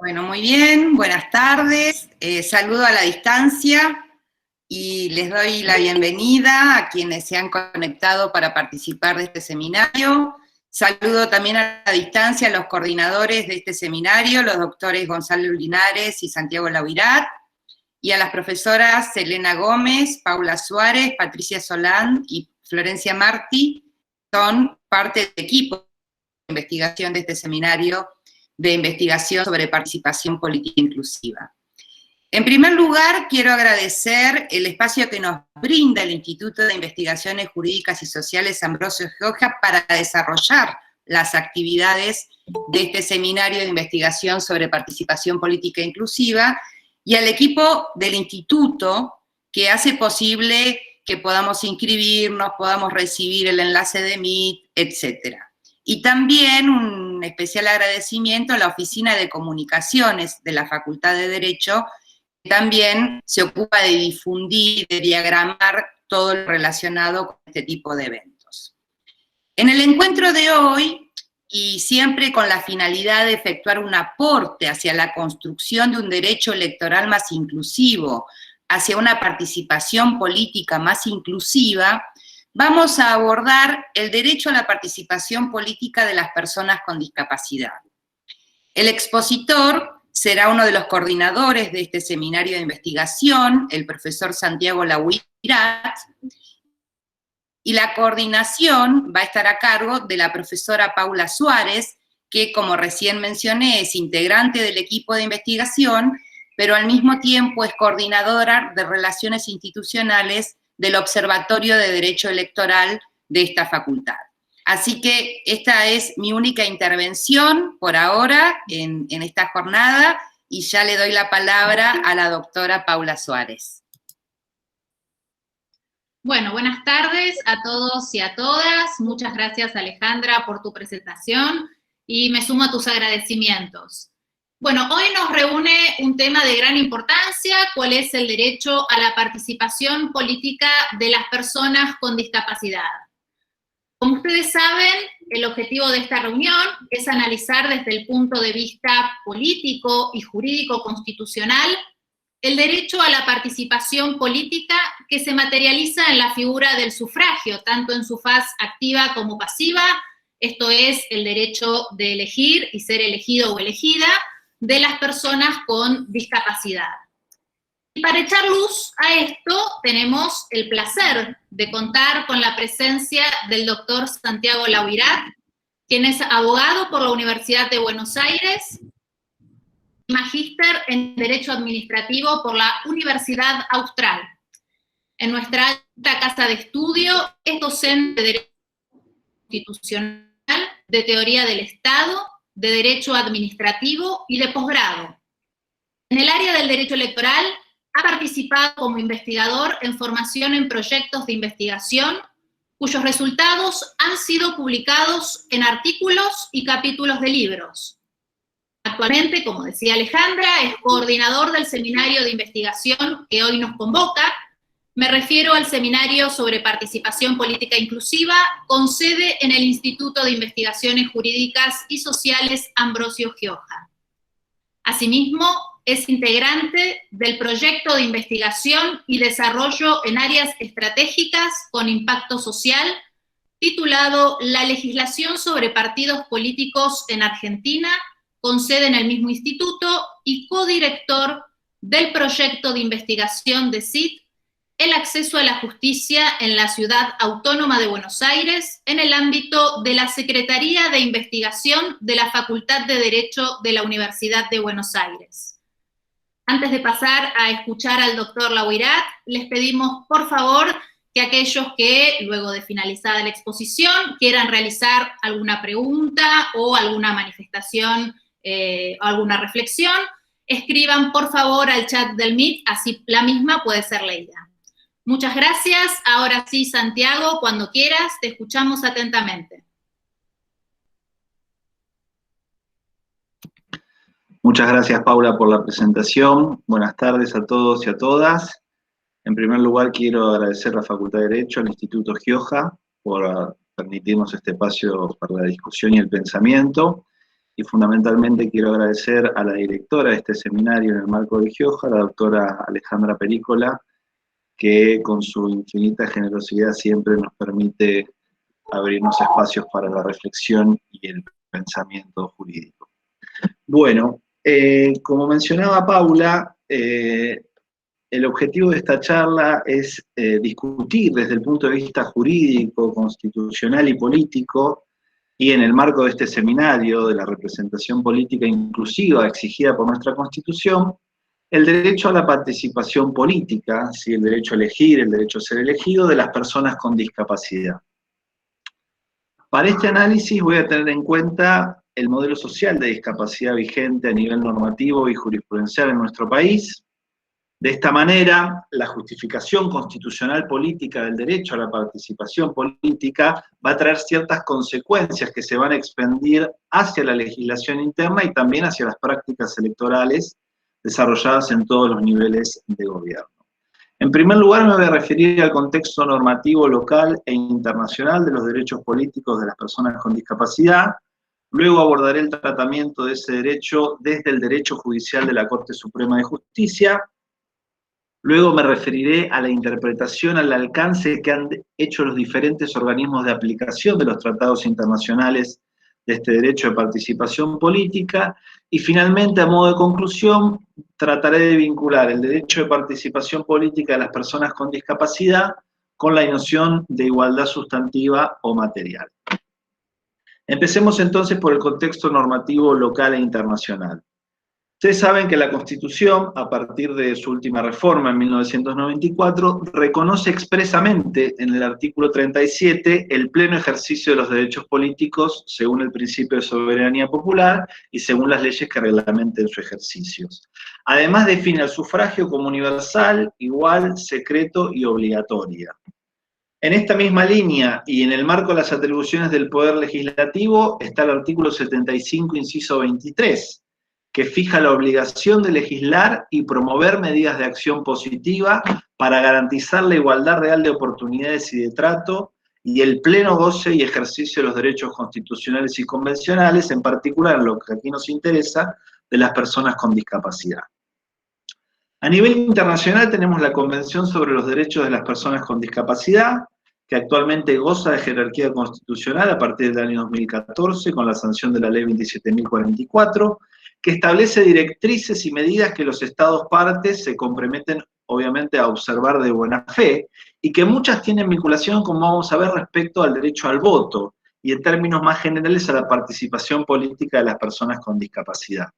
Bueno, muy bien, buenas tardes. Saludo a la distancia y les doy la bienvenida a quienes se han conectado para participar de este seminario. Saludo también a la distancia a los coordinadores de este seminario, los doctores Gonzalo Linares y Santiago Lauirat, y a las profesoras Elena Gómez, Paula Suárez, Patricia Solán y Florencia Martí, son parte del equipo de investigación de este seminario de investigación sobre participación política inclusiva. En primer lugar, quiero agradecer el espacio que nos brinda el Instituto de Investigaciones Jurídicas y Sociales Ambrosio Gioja para desarrollar las actividades de este seminario de investigación sobre participación política inclusiva, y al equipo del instituto que hace posible que podamos inscribirnos, podamos recibir el enlace de Meet, etcétera. Y también un especial agradecimiento a la Oficina de Comunicaciones de la Facultad de Derecho, que también se ocupa de difundir, de diagramar todo lo relacionado con este tipo de eventos. En el encuentro de hoy, y siempre con la finalidad de efectuar un aporte hacia la construcción de un derecho electoral más inclusivo, hacia una participación política más inclusiva, vamos a abordar el derecho a la participación política de las personas con discapacidad. El expositor será uno de los coordinadores de este seminario de investigación, el profesor Santiago Lauirat, y la coordinación va a estar a cargo de la profesora Paula Suárez, que, como recién mencioné, es integrante del equipo de investigación, pero al mismo tiempo es coordinadora de Relaciones Institucionales del Observatorio de Derecho Electoral de esta facultad. Así que esta es mi única intervención por ahora en esta jornada, y ya le doy la palabra a la doctora Paula Suárez. Bueno, buenas tardes a todos y a todas. Muchas gracias, Alejandra, por tu presentación, y me sumo a tus agradecimientos. Bueno, hoy nos reúne un tema de gran importancia: cuál es el derecho a la participación política de las personas con discapacidad. Como ustedes saben, el objetivo de esta reunión es analizar desde el punto de vista político y jurídico constitucional el derecho a la participación política que se materializa en la figura del sufragio, tanto en su faz activa como pasiva, esto es, el derecho de elegir y ser elegido o elegida de las personas con discapacidad. Y para echar luz a esto, tenemos el placer de contar con la presencia del doctor Santiago Lauirat, quien es abogado por la Universidad de Buenos Aires, magíster en Derecho Administrativo por la Universidad Austral. En nuestra alta casa de estudio es docente de Derecho Constitucional, de Teoría del Estado, de Derecho Administrativo y de posgrado. En el área del derecho electoral ha participado como investigador en formación en proyectos de investigación cuyos resultados han sido publicados en artículos y capítulos de libros. Actualmente, como decía Alejandra, es coordinador del seminario de investigación que hoy nos convoca. Me refiero al seminario sobre participación política inclusiva, con sede en el Instituto de Investigaciones Jurídicas y Sociales Ambrosio Gioja. Asimismo, es integrante del proyecto de investigación y desarrollo en áreas estratégicas con impacto social, titulado La legislación sobre partidos políticos en Argentina, con sede en el mismo instituto, y codirector del proyecto de investigación de CIT, el acceso a la justicia en la Ciudad Autónoma de Buenos Aires, en el ámbito de la Secretaría de Investigación de la Facultad de Derecho de la Universidad de Buenos Aires. Antes de pasar a escuchar al doctor Lauirat, les pedimos, por favor, que aquellos que, luego de finalizada la exposición, quieran realizar alguna pregunta o alguna manifestación o alguna reflexión, escriban por favor al chat del Meet, así la misma puede ser leída. Muchas gracias. Ahora sí, Santiago, cuando quieras, te escuchamos atentamente. Muchas gracias, Paula, por la presentación. Buenas tardes a todos y a todas. En primer lugar, quiero agradecer a la Facultad de Derecho, al Instituto Gioja, por permitirnos este espacio para la discusión y el pensamiento. y fundamentalmente quiero agradecer a la directora de este seminario en el marco de Gioja, la doctora Alejandra Perícola, que con su infinita generosidad siempre nos permite abrirnos espacios para la reflexión y el pensamiento jurídico. Bueno, como mencionaba Paula, el objetivo de esta charla es discutir desde el punto de vista jurídico, constitucional y político, y en el marco de este seminario de la representación política inclusiva exigida por nuestra Constitución, el derecho a la participación política, ¿sí? El derecho a elegir, el derecho a ser elegido de las personas con discapacidad. Para este análisis voy a tener en cuenta el modelo social de discapacidad vigente a nivel normativo y jurisprudencial en nuestro país. De esta manera, la justificación constitucional política del derecho a la participación política va a traer ciertas consecuencias que se van a expandir hacia la legislación interna y también hacia las prácticas electorales desarrolladas en todos los niveles de gobierno. En primer lugar, me voy a referir al contexto normativo local e internacional de los derechos políticos de las personas con discapacidad. Luego abordaré el tratamiento de ese derecho desde el derecho judicial de la Corte Suprema de Justicia. Luego me referiré a la interpretación, al alcance que han hecho los diferentes organismos de aplicación de los tratados internacionales de este derecho de participación política. Y finalmente, a modo de conclusión, trataré de vincular el derecho de participación política de las personas con discapacidad con la noción de igualdad sustantiva o material. Empecemos entonces por el contexto normativo local e internacional. Ustedes saben que la Constitución, a partir de su última reforma en 1994, reconoce expresamente en el artículo 37 el pleno ejercicio de los derechos políticos según el principio de soberanía popular y según las leyes que reglamenten su ejercicio. Además define el sufragio como universal, igual, secreto y obligatoria. En esta misma línea y en el marco de las atribuciones del Poder Legislativo está el artículo 75, inciso 23, que fija la obligación de legislar y promover medidas de acción positiva para garantizar la igualdad real de oportunidades y de trato y el pleno goce y ejercicio de los derechos constitucionales y convencionales, en particular en lo que aquí nos interesa, de las personas con discapacidad. A nivel internacional tenemos la Convención sobre los Derechos de las Personas con Discapacidad, que actualmente goza de jerarquía constitucional a partir del año 2014 con la sanción de la Ley 27.044, que establece directrices y medidas que los Estados partes se comprometen obviamente a observar de buena fe, y que muchas tienen vinculación, como vamos a ver, respecto al derecho al voto, y en términos más generales a la participación política de las personas con discapacidad.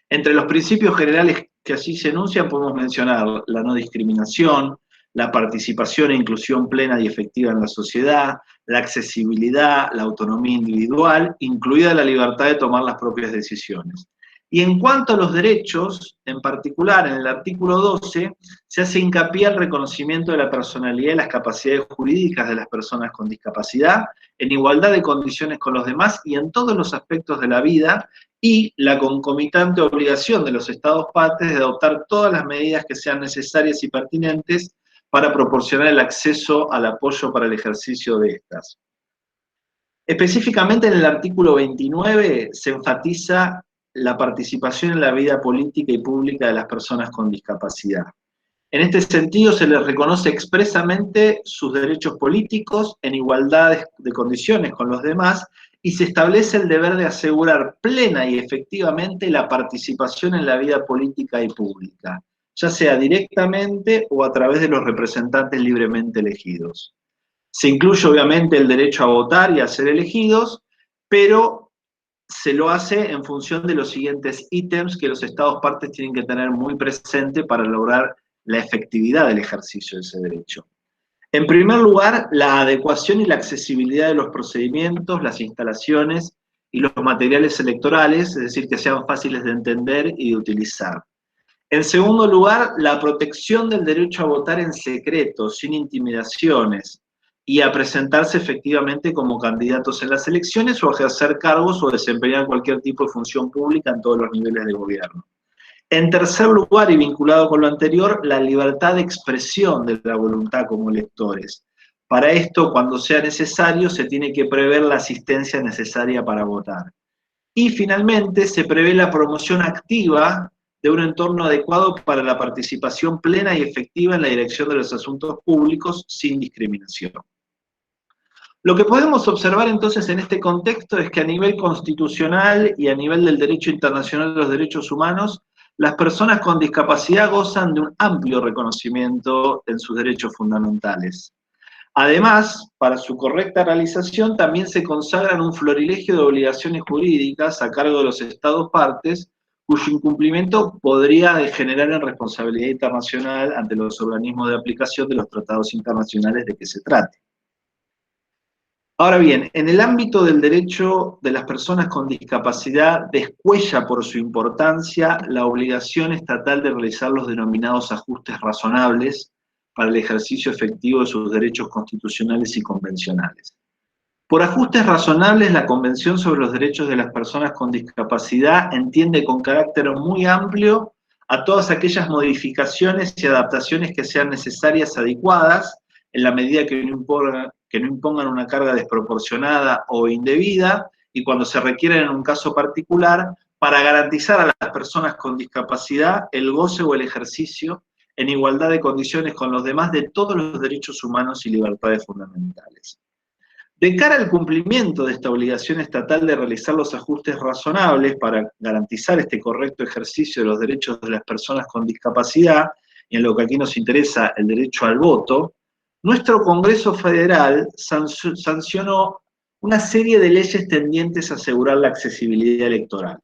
Entre los principios generales que allí se enuncian podemos mencionar la no discriminación, la participación e inclusión plena y efectiva en la sociedad, la accesibilidad, la autonomía individual, incluida la libertad de tomar las propias decisiones. Y en cuanto a los derechos, en particular en el artículo 12, se hace hincapié al reconocimiento de la personalidad y las capacidades jurídicas de las personas con discapacidad, en igualdad de condiciones con los demás y en todos los aspectos de la vida, y la concomitante obligación de los Estados partes de adoptar todas las medidas que sean necesarias y pertinentes para proporcionar el acceso al apoyo para el ejercicio de estas. Específicamente en el artículo 29 se enfatiza la participación en la vida política y pública de las personas con discapacidad. En este sentido se les reconoce expresamente sus derechos políticos en igualdad de condiciones con los demás y se establece el deber de asegurar plena y efectivamente la participación en la vida política y pública, ya sea directamente o a través de los representantes libremente elegidos. Se incluye obviamente el derecho a votar y a ser elegidos, pero se lo hace en función de los siguientes ítems que los Estados partes tienen que tener muy presente para lograr la efectividad del ejercicio de ese derecho. En primer lugar, la adecuación y la accesibilidad de los procedimientos, las instalaciones y los materiales electorales, es decir, que sean fáciles de entender y de utilizar. En segundo lugar, la protección del derecho a votar en secreto, sin intimidaciones, y a presentarse efectivamente como candidatos en las elecciones o a ejercer cargos o desempeñar cualquier tipo de función pública en todos los niveles de gobierno. En tercer lugar, y vinculado con lo anterior, la libertad de expresión de la voluntad como electores. Para esto, cuando sea necesario, se tiene que prever la asistencia necesaria para votar. Y finalmente se prevé la promoción activa de un entorno adecuado para la participación plena y efectiva en la dirección de los asuntos públicos sin discriminación. Lo que podemos observar entonces en este contexto es que a nivel constitucional y a nivel del derecho internacional de los derechos humanos, las personas con discapacidad gozan de un amplio reconocimiento en sus derechos fundamentales. Además, para su correcta realización también se consagran un florilegio de obligaciones jurídicas a cargo de los Estados partes, cuyo incumplimiento podría degenerar en responsabilidad internacional ante los organismos de aplicación de los tratados internacionales de que se trate. Ahora bien, en el ámbito del derecho de las personas con discapacidad, descuella por su importancia la obligación estatal de realizar los denominados ajustes razonables para el ejercicio efectivo de sus derechos constitucionales y convencionales. Por ajustes razonables, la Convención sobre los Derechos de las Personas con Discapacidad entiende con carácter muy amplio a todas aquellas modificaciones y adaptaciones que sean necesarias, adecuadas, en la medida que no impongan una carga desproporcionada o indebida, y cuando se requieren en un caso particular, para garantizar a las personas con discapacidad el goce o el ejercicio en igualdad de condiciones con los demás de todos los derechos humanos y libertades fundamentales. De cara al cumplimiento de esta obligación estatal de realizar los ajustes razonables para garantizar este correcto ejercicio de los derechos de las personas con discapacidad, y en lo que aquí nos interesa, el derecho al voto, nuestro Congreso Federal sancionó una serie de leyes tendientes a asegurar la accesibilidad electoral.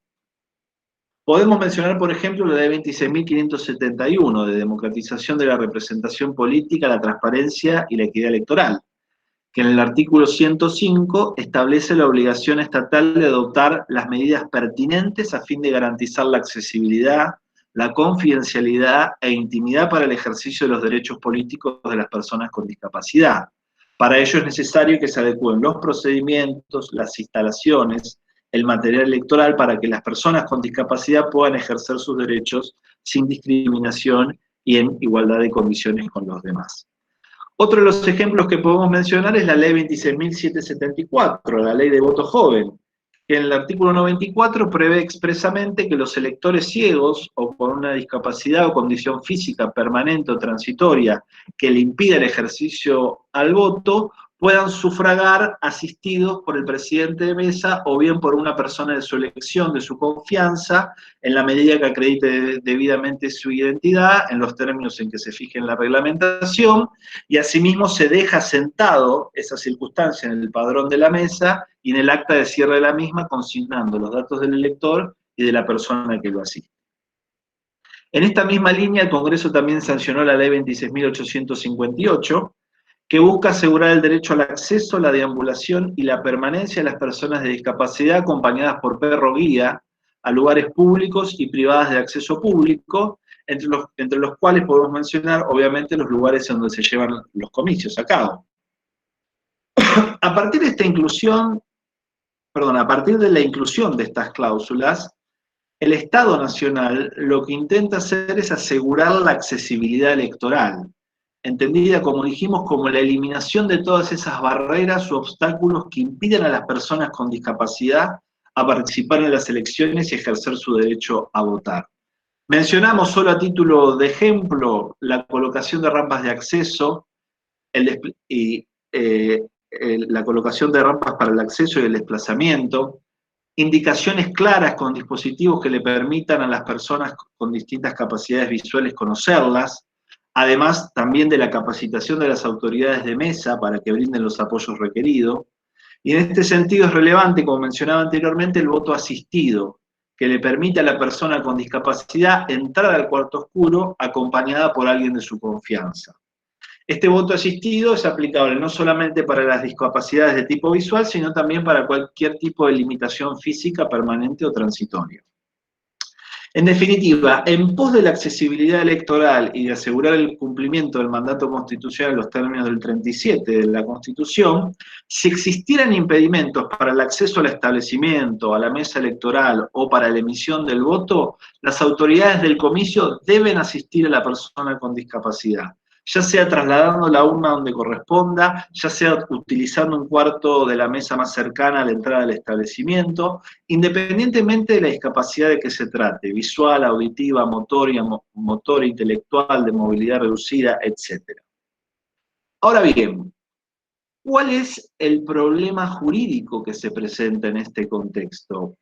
Podemos mencionar, por ejemplo, la Ley 26.571 de democratización de la representación política, la transparencia y la equidad electoral, que en el artículo 105 establece la obligación estatal de adoptar las medidas pertinentes a fin de garantizar la accesibilidad, la confidencialidad e intimidad para el ejercicio de los derechos políticos de las personas con discapacidad. Para ello es necesario que se adecúen los procedimientos, las instalaciones, el material electoral para que las personas con discapacidad puedan ejercer sus derechos sin discriminación y en igualdad de condiciones con los demás. Otro de los ejemplos que podemos mencionar es la Ley 26.774, la Ley de Voto Joven, que en el artículo 94 prevé expresamente que los electores ciegos o con una discapacidad o condición física permanente o transitoria que le impida el ejercicio al voto puedan sufragar asistidos por el presidente de mesa o bien por una persona de su elección, de su confianza, en la medida que acredite debidamente su identidad, en los términos en que se fije en la reglamentación, y asimismo se deja sentado esa circunstancia en el padrón de la mesa y en el acta de cierre de la misma, consignando los datos del elector y de la persona que lo asiste. En esta misma línea, el Congreso también sancionó la Ley 26.858, que busca asegurar el derecho al acceso, la deambulación y la permanencia de las personas de discapacidad acompañadas por perro guía a lugares públicos y privadas de acceso público, entre los cuales podemos mencionar, obviamente, los lugares en donde se llevan los comicios a cabo. A partir de la inclusión de estas cláusulas, el Estado Nacional lo que intenta hacer es asegurar la accesibilidad electoral, entendida, como dijimos, como la eliminación de todas esas barreras u obstáculos que impiden a las personas con discapacidad a participar en las elecciones y ejercer su derecho a votar. Mencionamos solo a título de ejemplo la colocación de rampas de acceso, la colocación de rampas para el acceso y el desplazamiento, indicaciones claras con dispositivos que le permitan a las personas con distintas capacidades visuales conocerlas, además también de la capacitación de las autoridades de mesa para que brinden los apoyos requeridos. Y en este sentido es relevante, como mencionaba anteriormente, el voto asistido, que le permite a la persona con discapacidad entrar al cuarto oscuro acompañada por alguien de su confianza. Este voto asistido es aplicable no solamente para las discapacidades de tipo visual, sino también para cualquier tipo de limitación física permanente o transitoria. En definitiva, en pos de la accesibilidad electoral y de asegurar el cumplimiento del mandato constitucional en los términos del 37 de la Constitución, si existieran impedimentos para el acceso al establecimiento, a la mesa electoral o para la emisión del voto, las autoridades del comicio deben asistir a la persona con discapacidad, ya sea trasladando la urna donde corresponda, ya sea utilizando un cuarto de la mesa más cercana a la entrada del establecimiento, independientemente de la discapacidad de que se trate, visual, auditiva, motora, intelectual, de movilidad reducida, etc. Ahora bien, ¿cuál es el problema jurídico que se presenta en este contexto?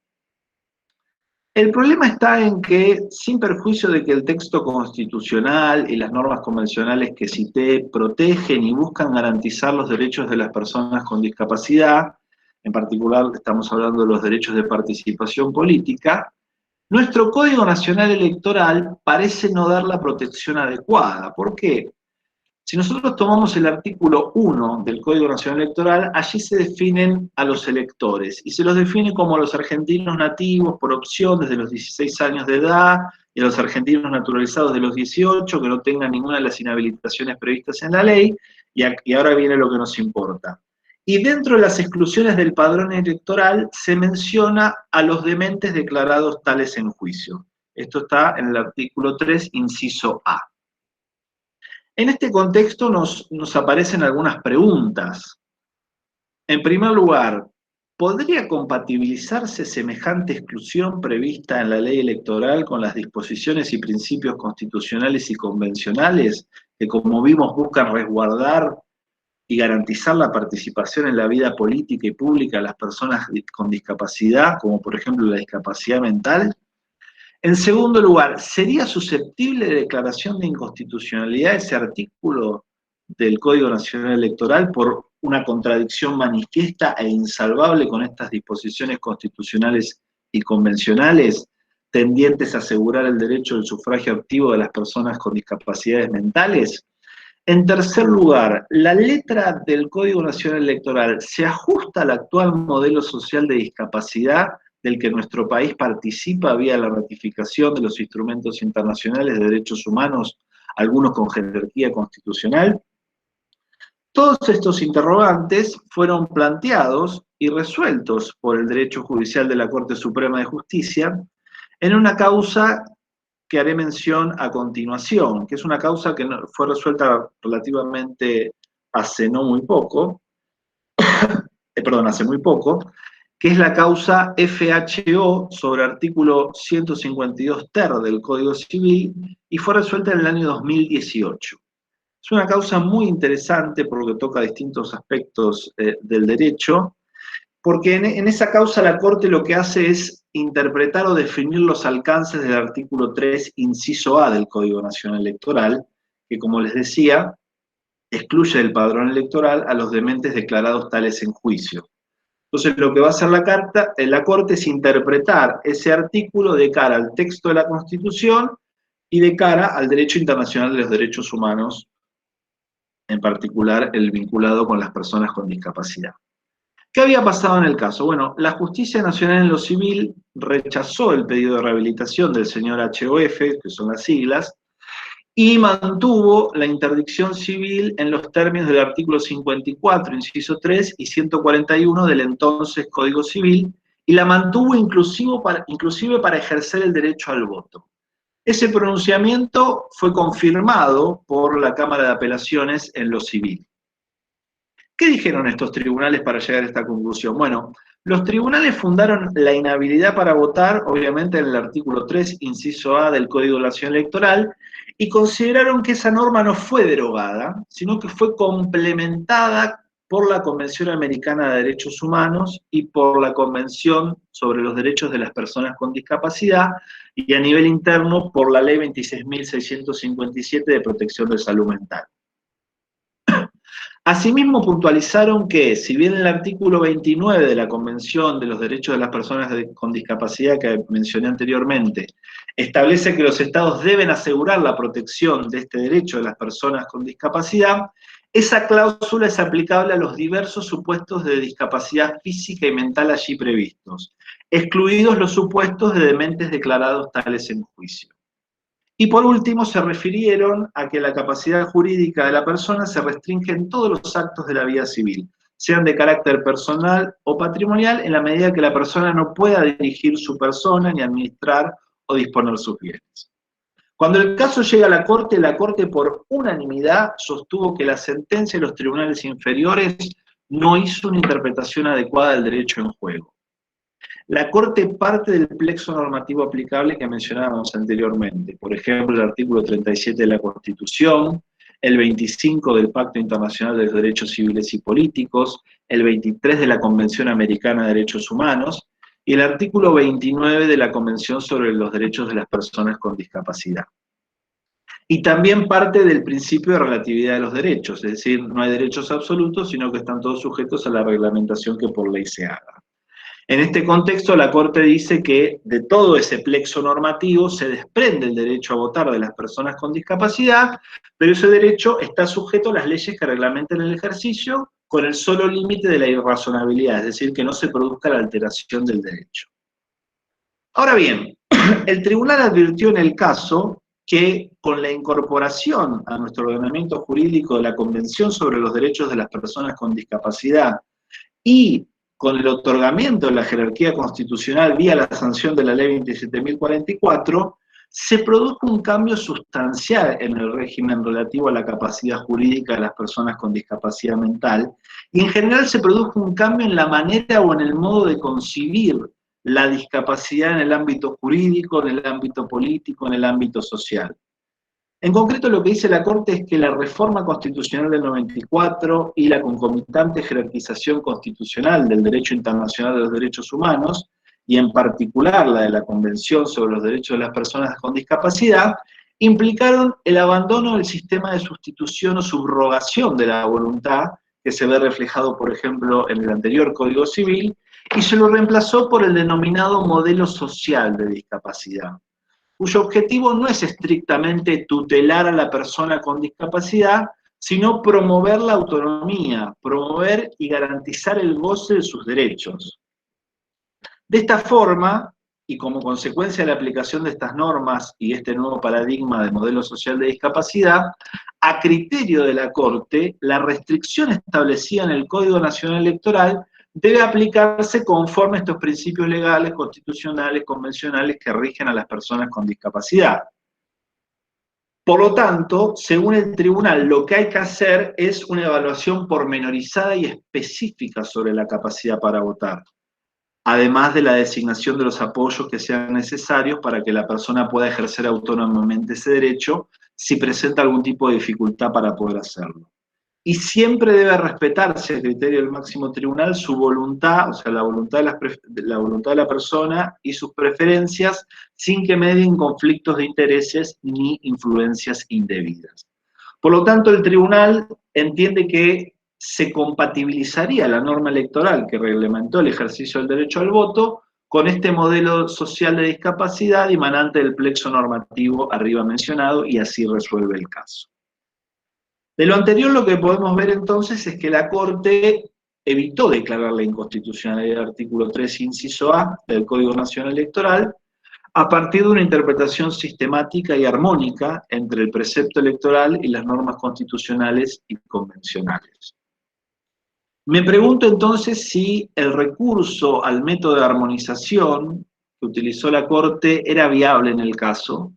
El problema está en que, sin perjuicio de que el texto constitucional y las normas convencionales que cité protegen y buscan garantizar los derechos de las personas con discapacidad, en particular estamos hablando de los derechos de participación política, nuestro Código Nacional Electoral parece no dar la protección adecuada. ¿Por qué? Si nosotros tomamos el artículo 1 del Código Nacional Electoral, allí se definen a los electores, y se los define como los argentinos nativos por opción desde los 16 años de edad, y a los argentinos naturalizados de los 18, que no tengan ninguna de las inhabilitaciones previstas en la ley, y ahora viene lo que nos importa. Y dentro de las exclusiones del padrón electoral se menciona a los dementes declarados tales en juicio. Esto está en el artículo 3, inciso A. En este contexto nos aparecen algunas preguntas. En primer lugar, ¿podría compatibilizarse semejante exclusión prevista en la ley electoral con las disposiciones y principios constitucionales y convencionales que, como vimos, buscan resguardar y garantizar la participación en la vida política y pública de las personas con discapacidad, como por ejemplo la discapacidad mental? En segundo lugar, ¿sería susceptible de declaración de inconstitucionalidad ese artículo del Código Nacional Electoral por una contradicción manifiesta e insalvable con estas disposiciones constitucionales y convencionales tendientes a asegurar el derecho del sufragio activo de las personas con discapacidades mentales? En tercer lugar, ¿la letra del Código Nacional Electoral se ajusta al actual modelo social de discapacidad del que nuestro país participa vía la ratificación de los instrumentos internacionales de derechos humanos, algunos con jerarquía constitucional? Todos estos interrogantes fueron planteados y resueltos por el derecho judicial de la Corte Suprema de Justicia en una causa que haré mención a continuación, que es una causa que fue resuelta relativamente hace muy poco, que es la causa FHO sobre artículo 152 ter del Código Civil, y fue resuelta en el año 2018. Es una causa muy interesante porque toca distintos aspectos del derecho, porque en esa causa la Corte lo que hace es interpretar o definir los alcances del artículo 3, inciso A del Código Nacional Electoral, que, como les decía, excluye del padrón electoral a los dementes declarados tales en juicio. Entonces, lo que va a hacer la Corte es interpretar ese artículo de cara al texto de la Constitución y de cara al derecho internacional de los derechos humanos, en particular el vinculado con las personas con discapacidad. ¿Qué había pasado en el caso? Bueno, la Justicia Nacional en lo Civil rechazó el pedido de rehabilitación del señor HOF, que son las siglas, y mantuvo la interdicción civil en los términos del artículo 54, inciso 3, y 141 del entonces Código Civil, y la mantuvo inclusive para ejercer el derecho al voto. Ese pronunciamiento fue confirmado por la Cámara de Apelaciones en lo civil. ¿Qué dijeron estos tribunales para llegar a esta conclusión? Bueno, los tribunales fundaron la inhabilidad para votar, obviamente en el artículo 3, inciso A del Código Nacional Electoral, y consideraron que esa norma no fue derogada, sino que fue complementada por la Convención Americana de Derechos Humanos y por la Convención sobre los Derechos de las Personas con Discapacidad, y a nivel interno por la Ley 26.657 de Protección de Salud Mental. Asimismo, puntualizaron que, si bien el artículo 29 de la Convención de los Derechos de las Personas con Discapacidad que mencioné anteriormente, establece que los Estados deben asegurar la protección de este derecho de las personas con discapacidad, esa cláusula es aplicable a los diversos supuestos de discapacidad física y mental allí previstos, excluidos los supuestos de dementes declarados tales en juicio. Y por último, se refirieron a que la capacidad jurídica de la persona se restringe en todos los actos de la vida civil, sean de carácter personal o patrimonial, en la medida que la persona no pueda dirigir su persona ni administrar o disponer sus bienes. Cuando el caso llega a la Corte por unanimidad sostuvo que la sentencia de los tribunales inferiores no hizo una interpretación adecuada del derecho en juego. La Corte parte del plexo normativo aplicable que mencionábamos anteriormente, por ejemplo, el artículo 37 de la Constitución, el 25 del Pacto Internacional de los Derechos Civiles y Políticos, el 23 de la Convención Americana de Derechos Humanos y el artículo 29 de la Convención sobre los Derechos de las Personas con Discapacidad. Y también parte del principio de relatividad de los derechos, es decir, no hay derechos absolutos, sino que están todos sujetos a la reglamentación que por ley se haga. En este contexto, la Corte dice que de todo ese plexo normativo se desprende el derecho a votar de las personas con discapacidad, pero ese derecho está sujeto a las leyes que reglamentan el ejercicio con el solo límite de la irrazonabilidad, es decir, que no se produzca la alteración del derecho. Ahora bien, el tribunal advirtió en el caso que con la incorporación a nuestro ordenamiento jurídico de la Convención sobre los Derechos de las Personas con Discapacidad y con el otorgamiento de la jerarquía constitucional vía la sanción de la Ley 27.044, se produjo un cambio sustancial en el régimen relativo a la capacidad jurídica de las personas con discapacidad mental, y en general se produjo un cambio en la manera o en el modo de concebir la discapacidad en el ámbito jurídico, en el ámbito político, en el ámbito social. En concreto, lo que dice la Corte es que la reforma constitucional del 94 y la concomitante jerarquización constitucional del derecho internacional de los derechos humanos, y en particular la de la Convención sobre los Derechos de las Personas con Discapacidad, implicaron el abandono del sistema de sustitución o subrogación de la voluntad, que se ve reflejado, por ejemplo, en el anterior Código Civil, y se lo reemplazó por el denominado modelo social de discapacidad, cuyo objetivo no es estrictamente tutelar a la persona con discapacidad, sino promover la autonomía, promover y garantizar el goce de sus derechos. De esta forma, y como consecuencia de la aplicación de estas normas y este nuevo paradigma de modelo social de discapacidad, a criterio de la Corte, la restricción establecida en el Código Nacional Electoral debe aplicarse conforme a estos principios legales, constitucionales, convencionales que rigen a las personas con discapacidad. Por lo tanto, según el tribunal, lo que hay que hacer es una evaluación pormenorizada y específica sobre la capacidad para votar, además de la designación de los apoyos que sean necesarios para que la persona pueda ejercer autónomamente ese derecho si presenta algún tipo de dificultad para poder hacerlo. Y siempre debe respetarse a criterio del máximo tribunal su voluntad, o sea, la voluntad de la persona y sus preferencias, sin que medien conflictos de intereses ni influencias indebidas. Por lo tanto, el tribunal entiende que se compatibilizaría la norma electoral que reglamentó el ejercicio del derecho al voto con este modelo social de discapacidad emanante del plexo normativo arriba mencionado, y así resuelve el caso. De lo anterior, lo que podemos ver entonces es que la Corte evitó declarar la inconstitucionalidad del artículo 3, inciso A del Código Nacional Electoral, a partir de una interpretación sistemática y armónica entre el precepto electoral y las normas constitucionales y convencionales. Me pregunto entonces si el recurso al método de armonización que utilizó la Corte era viable en el caso,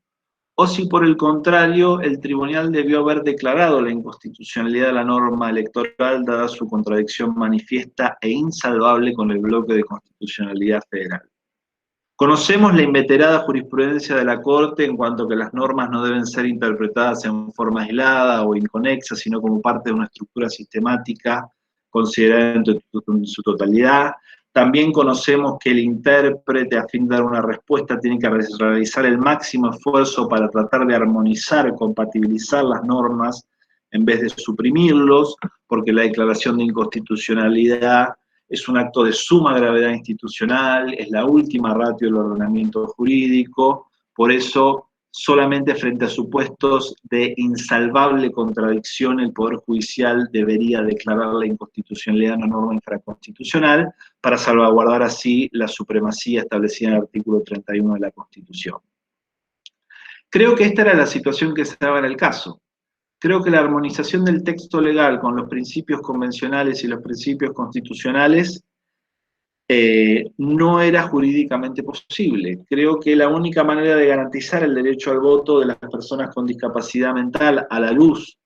o si por el contrario el tribunal debió haber declarado la inconstitucionalidad de la norma electoral dada su contradicción manifiesta e insalvable con el bloque de constitucionalidad federal. Conocemos la inveterada jurisprudencia de la Corte en cuanto a que las normas no deben ser interpretadas en forma aislada o inconexa, sino como parte de una estructura sistemática considerada en su totalidad. También conocemos que el intérprete, a fin de dar una respuesta, tiene que realizar el máximo esfuerzo para tratar de armonizar, compatibilizar las normas en vez de suprimirlos, porque la declaración de inconstitucionalidad es un acto de suma gravedad institucional, es la última ratio del ordenamiento jurídico, por eso solamente frente a supuestos de insalvable contradicción el Poder Judicial debería declarar la inconstitucionalidad de una norma infraconstitucional para salvaguardar así la supremacía establecida en el artículo 31 de la Constitución. Creo que esta era la situación que se daba en el caso. Creo que la armonización del texto legal con los principios convencionales y los principios constitucionales no era jurídicamente posible. Creo que la única manera de garantizar el derecho al voto de las personas con discapacidad mental a la luz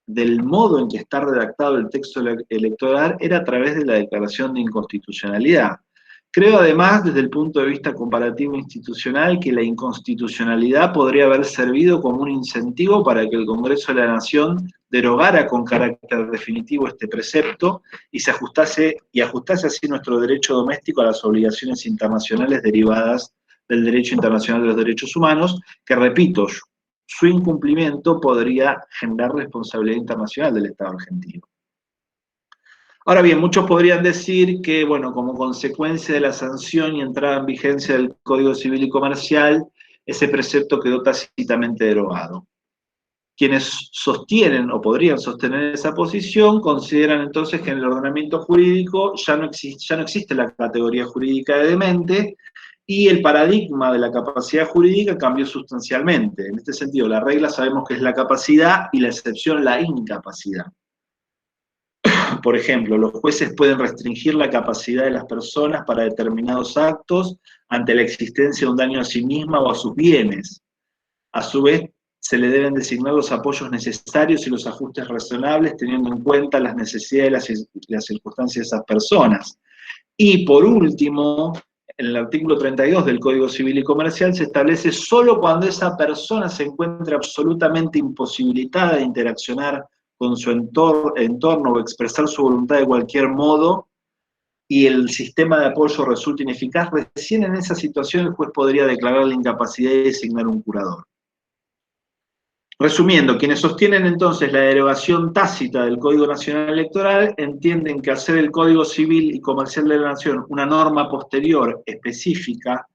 del modo en que está redactado el texto electoral era a través de la declaración de inconstitucionalidad. Creo además, desde el punto de vista comparativo institucional, que la inconstitucionalidad podría haber servido como un incentivo para que el Congreso de la Nación derogara con carácter definitivo este precepto y ajustase así nuestro derecho doméstico a las obligaciones internacionales derivadas del derecho internacional de los derechos humanos, que repito, su incumplimiento podría generar responsabilidad internacional del Estado argentino. Ahora bien, muchos podrían decir que, bueno, como consecuencia de la sanción y entrada en vigencia del Código Civil y Comercial, ese precepto quedó tácitamente derogado. Quienes sostienen o podrían sostener esa posición consideran entonces que en el ordenamiento jurídico ya no existe la categoría jurídica de demente y el paradigma de la capacidad jurídica cambió sustancialmente. En este sentido, la regla sabemos que es la capacidad y la excepción la incapacidad. Por ejemplo, los jueces pueden restringir la capacidad de las personas para determinados actos ante la existencia de un daño a sí misma o a sus bienes. A su vez, se le deben designar los apoyos necesarios y los ajustes razonables teniendo en cuenta las necesidades y las circunstancias de esas personas. Y por último, en el artículo 32 del Código Civil y Comercial se establece solo cuando esa persona se encuentra absolutamente imposibilitada de interaccionar con su entorno o expresar su voluntad de cualquier modo y el sistema de apoyo resulta ineficaz, recién en esa situación el juez podría declarar la incapacidad y designar un curador. Resumiendo, quienes sostienen entonces la derogación tácita del Código Nacional Electoral entienden que hacer el Código Civil y Comercial de la Nación una norma posterior específica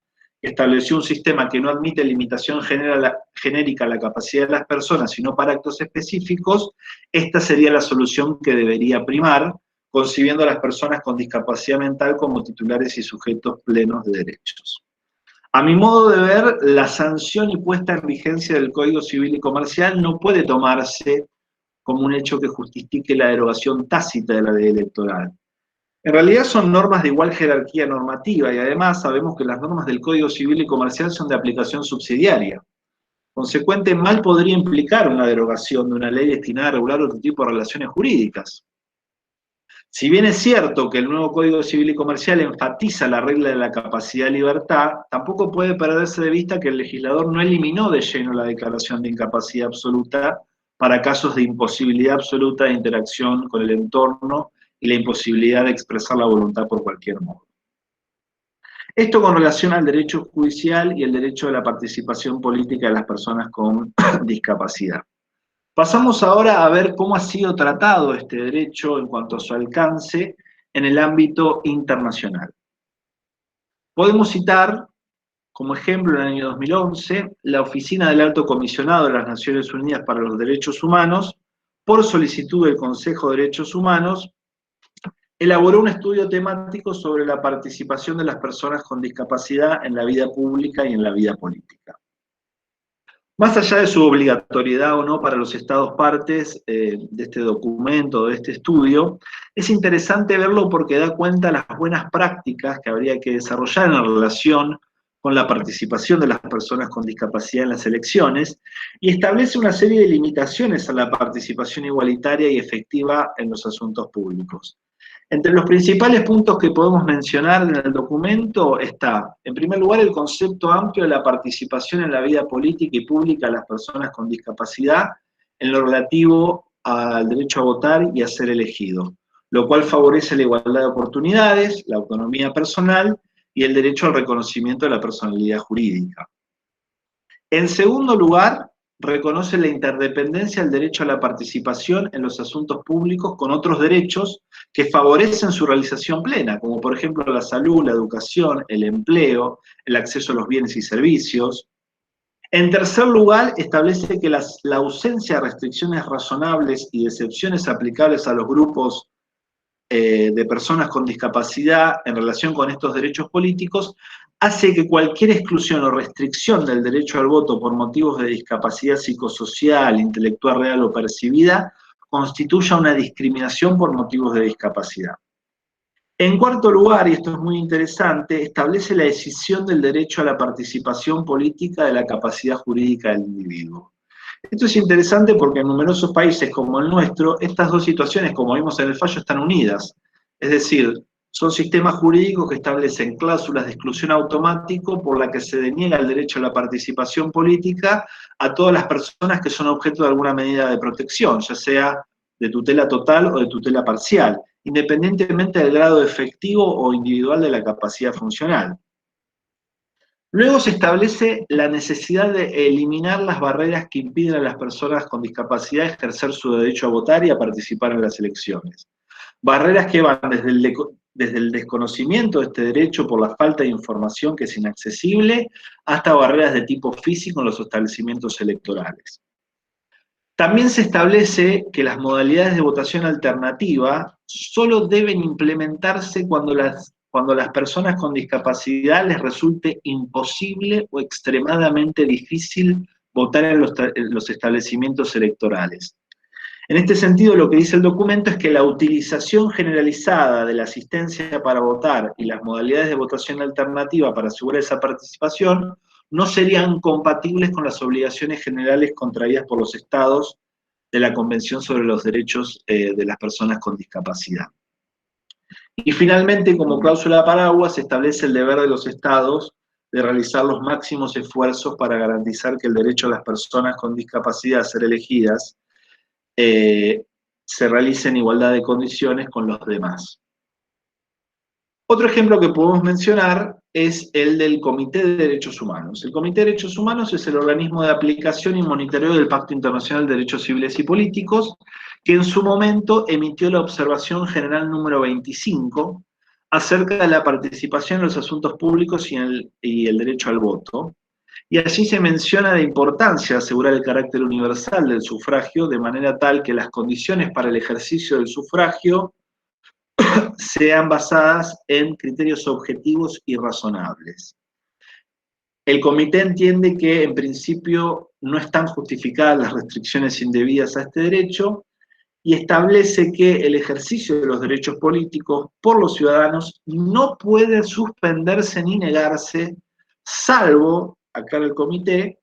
que estableció un sistema que no admite limitación genérica a la capacidad de las personas, sino para actos específicos, esta sería la solución que debería primar, concibiendo a las personas con discapacidad mental como titulares y sujetos plenos de derechos. A mi modo de ver, la sanción y puesta en vigencia del Código Civil y Comercial no puede tomarse como un hecho que justifique la derogación tácita de la ley electoral. En realidad son normas de igual jerarquía normativa y además sabemos que las normas del Código Civil y Comercial son de aplicación subsidiaria. Consecuente, mal podría implicar una derogación de una ley destinada a regular otro tipo de relaciones jurídicas. Si bien es cierto que el nuevo Código Civil y Comercial enfatiza la regla de la capacidad y libertad, tampoco puede perderse de vista que el legislador no eliminó de lleno la declaración de incapacidad absoluta para casos de imposibilidad absoluta de interacción con el entorno y la imposibilidad de expresar la voluntad por cualquier modo. Esto con relación al derecho judicial y el derecho de la participación política de las personas con discapacidad. Pasamos ahora a ver cómo ha sido tratado este derecho en cuanto a su alcance en el ámbito internacional. Podemos citar, como ejemplo, en el año 2011, la Oficina del Alto Comisionado de las Naciones Unidas para los Derechos Humanos, por solicitud del Consejo de Derechos Humanos, elaboró un estudio temático sobre la participación de las personas con discapacidad en la vida pública y en la vida política. Más allá de su obligatoriedad o no para los estados partes de este documento, de este estudio, es interesante verlo porque da cuenta de las buenas prácticas que habría que desarrollar en relación con la participación de las personas con discapacidad en las elecciones y establece una serie de limitaciones a la participación igualitaria y efectiva en los asuntos públicos. Entre los principales puntos que podemos mencionar en el documento está, en primer lugar, el concepto amplio de la participación en la vida política y pública de las personas con discapacidad en lo relativo al derecho a votar y a ser elegido, lo cual favorece la igualdad de oportunidades, la autonomía personal y el derecho al reconocimiento de la personalidad jurídica. En segundo lugar, reconoce la interdependencia del derecho a la participación en los asuntos públicos con otros derechos que favorecen su realización plena, como por ejemplo la salud, la educación, el empleo, el acceso a los bienes y servicios. En tercer lugar, establece que la ausencia de restricciones razonables y de excepciones aplicables a los grupos de personas con discapacidad en relación con estos derechos políticos hace que cualquier exclusión o restricción del derecho al voto por motivos de discapacidad psicosocial, intelectual real o percibida constituya una discriminación por motivos de discapacidad. En cuarto lugar, y esto es muy interesante, establece la decisión del derecho a la participación política de la capacidad jurídica del individuo. Esto es interesante porque en numerosos países como el nuestro, estas dos situaciones, como vimos en el fallo, están unidas. Es decir, son sistemas jurídicos que establecen cláusulas de exclusión automático por la que se deniega el derecho a la participación política a todas las personas que son objeto de alguna medida de protección, ya sea de tutela total o de tutela parcial, independientemente del grado efectivo o individual de la capacidad funcional. Luego se establece la necesidad de eliminar las barreras que impiden a las personas con discapacidad ejercer su derecho a votar y a participar en las elecciones. Barreras que van desde el desconocimiento de este derecho por la falta de información que es inaccesible, hasta barreras de tipo físico en los establecimientos electorales. También se establece que las modalidades de votación alternativa solo deben implementarse cuando las personas con discapacidad les resulte imposible o extremadamente difícil votar en los establecimientos electorales. En este sentido, lo que dice el documento es que la utilización generalizada de la asistencia para votar y las modalidades de votación alternativa para asegurar esa participación no serían compatibles con las obligaciones generales contraídas por los estados de la Convención sobre los Derechos de las Personas con Discapacidad. Y finalmente, como cláusula paraguas, se establece el deber de los estados de realizar los máximos esfuerzos para garantizar que el derecho a las personas con discapacidad a ser elegidas se realice en igualdad de condiciones con los demás. Otro ejemplo que podemos mencionar es el del Comité de Derechos Humanos. El Comité de Derechos Humanos es el organismo de aplicación y monitoreo del Pacto Internacional de Derechos Civiles y Políticos, que en su momento emitió la observación general número 25 acerca de la participación en los asuntos públicos y el derecho al voto. Y allí se menciona la importancia de asegurar el carácter universal del sufragio, de manera tal que las condiciones para el ejercicio del sufragio sean basadas en criterios objetivos y razonables. El comité entiende que, en principio, no están justificadas las restricciones indebidas a este derecho y establece que el ejercicio de los derechos políticos por los ciudadanos no puede suspenderse ni negarse, salvo, acá en el comité,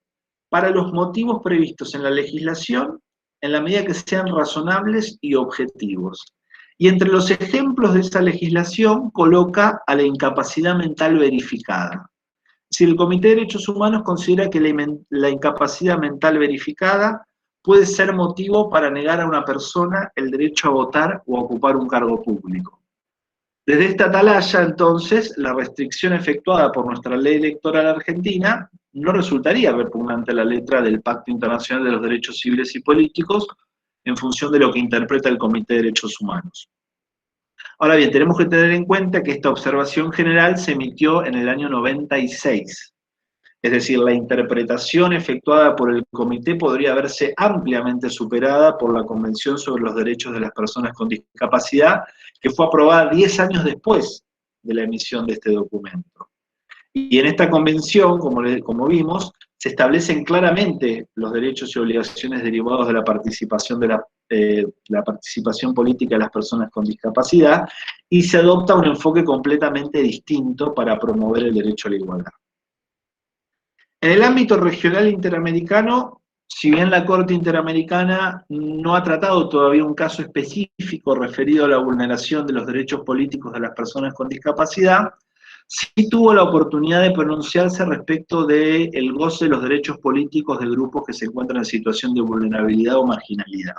para los motivos previstos en la legislación, en la medida que sean razonables y objetivos. Y entre los ejemplos de esa legislación coloca a la incapacidad mental verificada. Si el Comité de Derechos Humanos considera que la incapacidad mental verificada puede ser motivo para negar a una persona el derecho a votar o a ocupar un cargo público. Desde esta atalaya, entonces, la restricción efectuada por nuestra ley electoral argentina no resultaría repugnante a la letra del Pacto Internacional de los Derechos Civiles y Políticos en función de lo que interpreta el Comité de Derechos Humanos. Ahora bien, tenemos que tener en cuenta que esta observación general se emitió en el año 96. Es decir, la interpretación efectuada por el comité podría verse ampliamente superada por la Convención sobre los Derechos de las Personas con Discapacidad, que fue aprobada 10 años después de la emisión de este documento. Y en esta convención, como vimos, se establecen claramente los derechos y obligaciones derivados de la participación la participación política de las personas con discapacidad, y se adopta un enfoque completamente distinto para promover el derecho a la igualdad. En el ámbito regional interamericano, si bien la Corte Interamericana no ha tratado todavía un caso específico referido a la vulneración de los derechos políticos de las personas con discapacidad, sí tuvo la oportunidad de pronunciarse respecto del goce de los derechos políticos de grupos que se encuentran en situación de vulnerabilidad o marginalidad.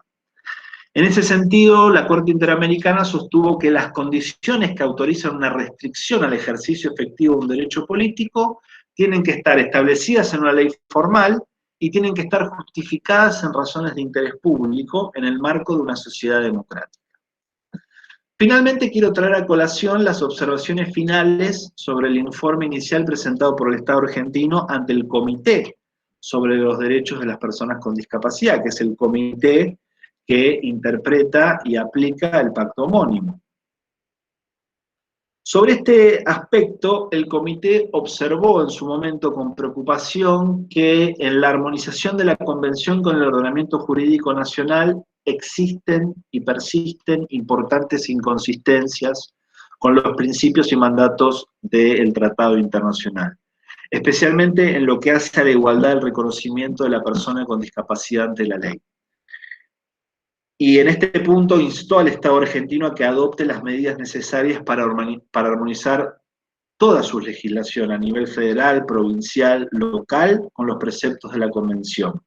En ese sentido, la Corte Interamericana sostuvo que las condiciones que autorizan una restricción al ejercicio efectivo de un derecho político tienen que estar establecidas en una ley formal y tienen que estar justificadas en razones de interés público en el marco de una sociedad democrática. Finalmente, quiero traer a colación las observaciones finales sobre el informe inicial presentado por el Estado argentino ante el Comité sobre los Derechos de las Personas con Discapacidad, que es el comité que interpreta y aplica el pacto homónimo. Sobre este aspecto, el comité observó en su momento con preocupación que en la armonización de la Convención con el ordenamiento jurídico nacional existen y persisten importantes inconsistencias con los principios y mandatos del Tratado Internacional, especialmente en lo que hace a la igualdad del reconocimiento de la persona con discapacidad ante la ley. Y en este punto instó al Estado argentino a que adopte las medidas necesarias para armonizar toda su legislación a nivel federal, provincial, local, con los preceptos de la Convención,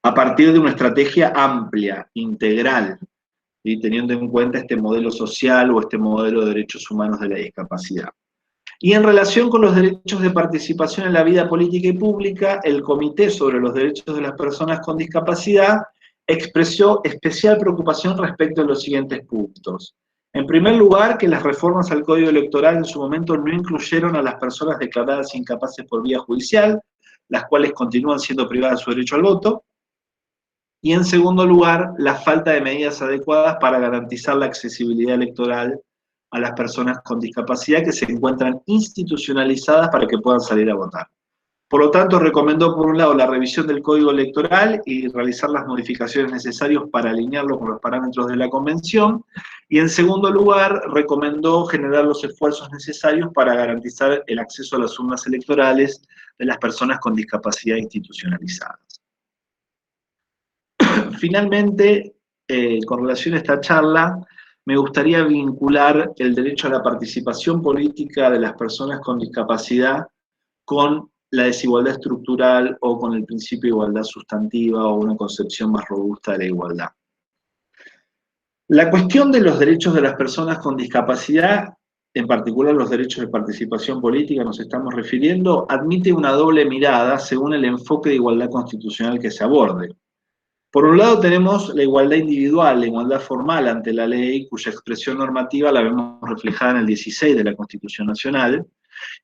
a partir de una estrategia amplia, integral, y teniendo en cuenta este modelo social o este modelo de derechos humanos de la discapacidad. Y en relación con los derechos de participación en la vida política y pública, el Comité sobre los Derechos de las Personas con Discapacidad expresó especial preocupación respecto a los siguientes puntos. En primer lugar, que las reformas al Código Electoral en su momento no incluyeron a las personas declaradas incapaces por vía judicial, las cuales continúan siendo privadas de su derecho al voto. Y en segundo lugar, la falta de medidas adecuadas para garantizar la accesibilidad electoral a las personas con discapacidad que se encuentran institucionalizadas para que puedan salir a votar. Por lo tanto, recomendó por un lado la revisión del Código Electoral y realizar las modificaciones necesarias para alinearlo con los parámetros de la Convención, y en segundo lugar, recomendó generar los esfuerzos necesarios para garantizar el acceso a las urnas electorales de las personas con discapacidad institucionalizadas. Finalmente, con relación a esta charla, me gustaría vincular el derecho a la participación política de las personas con discapacidad con la desigualdad estructural o con el principio de igualdad sustantiva o una concepción más robusta de la igualdad. La cuestión de los derechos de las personas con discapacidad, en particular los derechos de participación política, nos estamos refiriendo, admite una doble mirada según el enfoque de igualdad constitucional que se aborde. Por un lado tenemos la igualdad individual, la igualdad formal ante la ley, cuya expresión normativa la vemos reflejada en el 16 de la Constitución Nacional,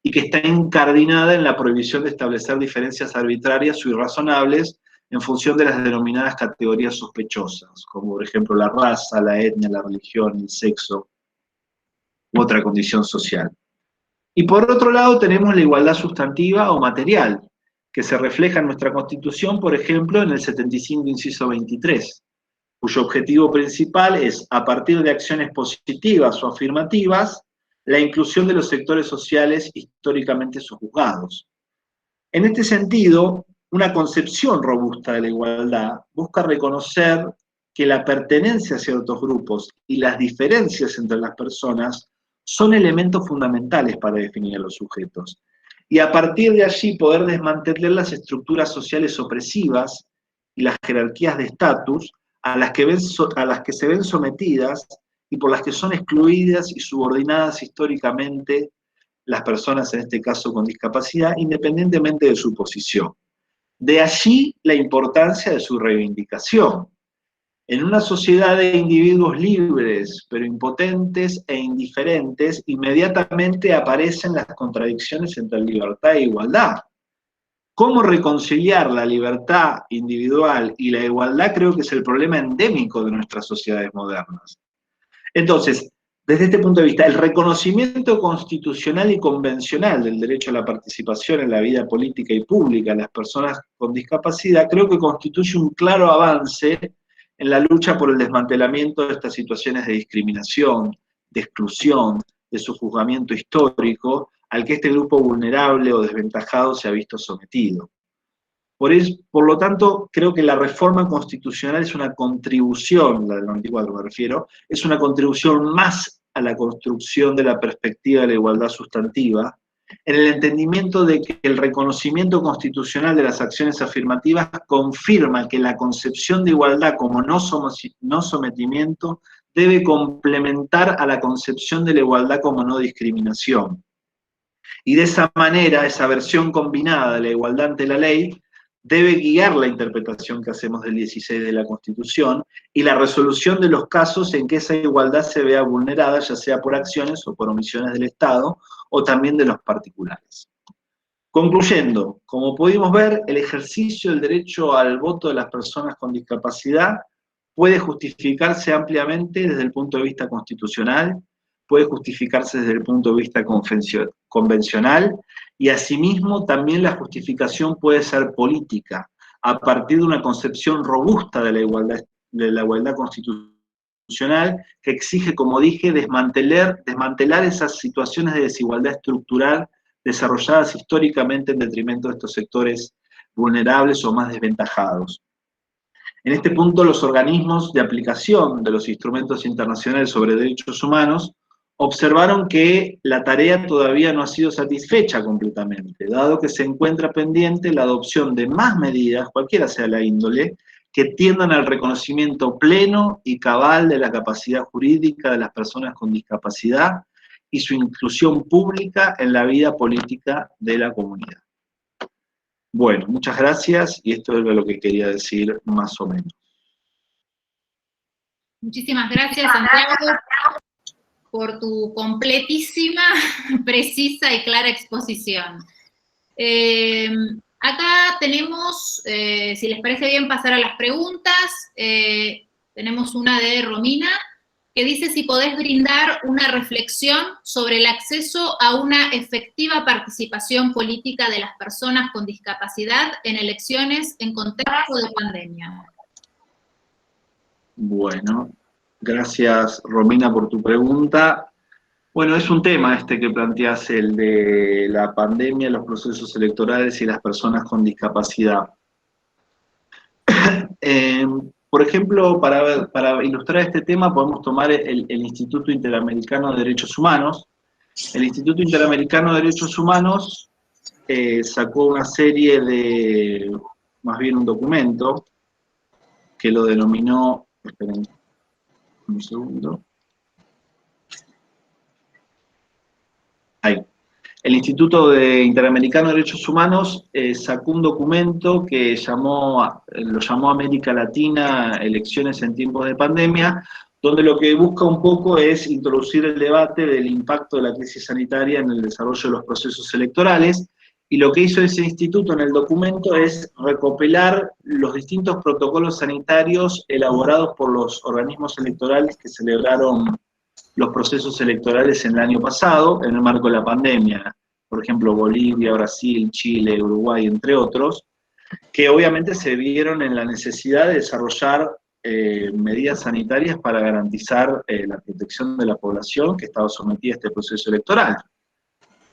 y que está incardinada en la prohibición de establecer diferencias arbitrarias o irrazonables en función de las denominadas categorías sospechosas, como por ejemplo la raza, la etnia, la religión, el sexo u otra condición social. Y por otro lado tenemos la igualdad sustantiva o material, que se refleja en nuestra Constitución, por ejemplo, en el 75, inciso 23, cuyo objetivo principal es, a partir de acciones positivas o afirmativas, la inclusión de los sectores sociales históricamente sojuzgados. En este sentido, una concepción robusta de la igualdad busca reconocer que la pertenencia a ciertos grupos y las diferencias entre las personas son elementos fundamentales para definir a los sujetos, y a partir de allí poder desmantelar las estructuras sociales opresivas y las jerarquías de estatus a las que se ven sometidas y por las que son excluidas y subordinadas históricamente las personas, en este caso con discapacidad, independientemente de su posición. De allí la importancia de su reivindicación. En una sociedad de individuos libres, pero impotentes e indiferentes, inmediatamente aparecen las contradicciones entre libertad e igualdad. ¿Cómo reconciliar la libertad individual y la igualdad? Creo que es el problema endémico de nuestras sociedades modernas. Entonces, desde este punto de vista, el reconocimiento constitucional y convencional del derecho a la participación en la vida política y pública de las personas con discapacidad creo que constituye un claro avance en la lucha por el desmantelamiento de estas situaciones de discriminación, de exclusión, de sojuzgamiento histórico, al que este grupo vulnerable o desventajado se ha visto sometido. Por lo tanto, creo que la reforma constitucional es una contribución, la del 94 me refiero, es una contribución más a la construcción de la perspectiva de la igualdad sustantiva, en el entendimiento de que el reconocimiento constitucional de las acciones afirmativas confirma que la concepción de igualdad como no sometimiento debe complementar a la concepción de la igualdad como no discriminación. Y de esa manera, esa versión combinada de la igualdad ante la ley debe guiar la interpretación que hacemos del 16 de la Constitución y la resolución de los casos en que esa igualdad se vea vulnerada, ya sea por acciones o por omisiones del Estado, o también de los particulares. Concluyendo, como pudimos ver, el ejercicio del derecho al voto de las personas con discapacidad puede justificarse ampliamente desde el punto de vista constitucional, puede justificarse desde el punto de vista convencional, y asimismo también la justificación puede ser política, a partir de una concepción robusta de la igualdad constitucional institucional que exige, como dije, desmantelar esas situaciones de desigualdad estructural desarrolladas históricamente en detrimento de estos sectores vulnerables o más desventajados. En este punto, los organismos de aplicación de los instrumentos internacionales sobre derechos humanos observaron que la tarea todavía no ha sido satisfecha completamente, dado que se encuentra pendiente la adopción de más medidas, cualquiera sea la índole, que tiendan al reconocimiento pleno y cabal de la capacidad jurídica de las personas con discapacidad y su inclusión pública en la vida política de la comunidad. Bueno, muchas gracias, y esto es lo que quería decir más o menos. Muchísimas gracias, Santiago, por tu completísima, precisa y clara exposición. Acá tenemos, si les parece bien, pasar a las preguntas. Tenemos una de Romina, que dice si podés brindar una reflexión sobre el acceso a una efectiva participación política de las personas con discapacidad en elecciones en contexto de pandemia. Bueno, gracias, Romina, por tu pregunta. Bueno, es un tema este que planteas, el de la pandemia, los procesos electorales y las personas con discapacidad. Por ejemplo, para ilustrar este tema podemos tomar el Instituto Interamericano de Derechos Humanos. El Instituto Interamericano de Derechos Humanos sacó una serie de, más bien un documento, que lo denominó, esperen un segundo. Ahí. El Instituto Interamericano de Derechos Humanos sacó un documento que lo llamó América Latina, Elecciones en Tiempos de Pandemia, donde lo que busca un poco es introducir el debate del impacto de la crisis sanitaria en el desarrollo de los procesos electorales, y lo que hizo ese instituto en el documento es recopilar los distintos protocolos sanitarios elaborados por los organismos electorales que celebraron los procesos electorales en el año pasado, en el marco de la pandemia, por ejemplo, Bolivia, Brasil, Chile, Uruguay, entre otros, que obviamente se vieron en la necesidad de desarrollar medidas sanitarias para garantizar la protección de la población que estaba sometida a este proceso electoral.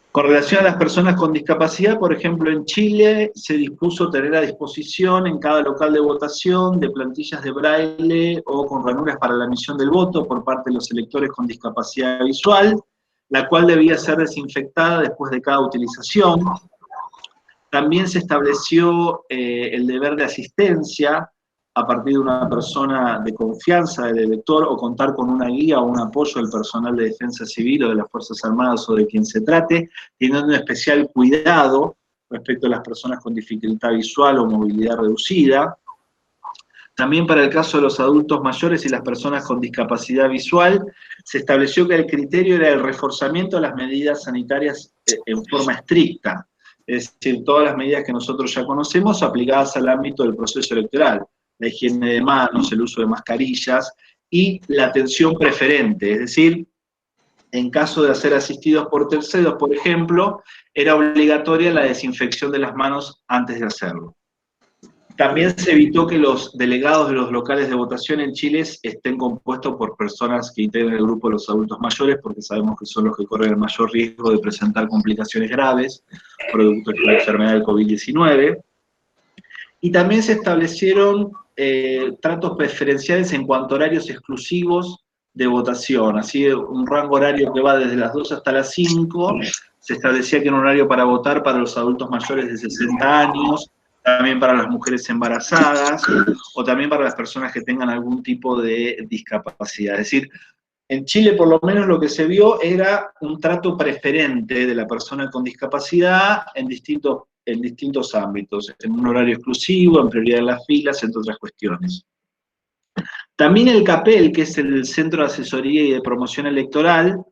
Con relación a las personas con discapacidad, por ejemplo, en Chile se dispuso tener a disposición en cada local de votación de plantillas de braille o con ranuras para la emisión del voto por parte de los electores con discapacidad visual, la cual debía ser desinfectada después de cada utilización. También se estableció el deber de asistencia a partir de una persona de confianza del elector o contar con una guía o un apoyo del personal de defensa civil o de las Fuerzas Armadas o de quien se trate, teniendo un especial cuidado respecto a las personas con dificultad visual o movilidad reducida. También para el caso de los adultos mayores y las personas con discapacidad visual, se estableció que el criterio era el reforzamiento de las medidas sanitarias en forma estricta, es decir, todas las medidas que nosotros ya conocemos aplicadas al ámbito del proceso electoral. La higiene de manos, el uso de mascarillas y la atención preferente, es decir, en caso de ser asistidos por terceros, por ejemplo, era obligatoria la desinfección de las manos antes de hacerlo. También se evitó que los delegados de los locales de votación en Chile estén compuestos por personas que integran el grupo de los adultos mayores, porque sabemos que son los que corren el mayor riesgo de presentar complicaciones graves, producto de la enfermedad del COVID-19. Y también se establecieron tratos preferenciales en cuanto a horarios exclusivos de votación, así un rango horario que va desde las 2 hasta las 5, se establecía que era un horario para votar para los adultos mayores de 60 años, también para las mujeres embarazadas, o también para las personas que tengan algún tipo de discapacidad. Es decir, en Chile por lo menos lo que se vio era un trato preferente de la persona con discapacidad en distintos ámbitos, en un horario exclusivo, en prioridad en las filas, entre otras cuestiones. También el CAPEL, que es el Centro de Asesoría y de Promoción Electoral,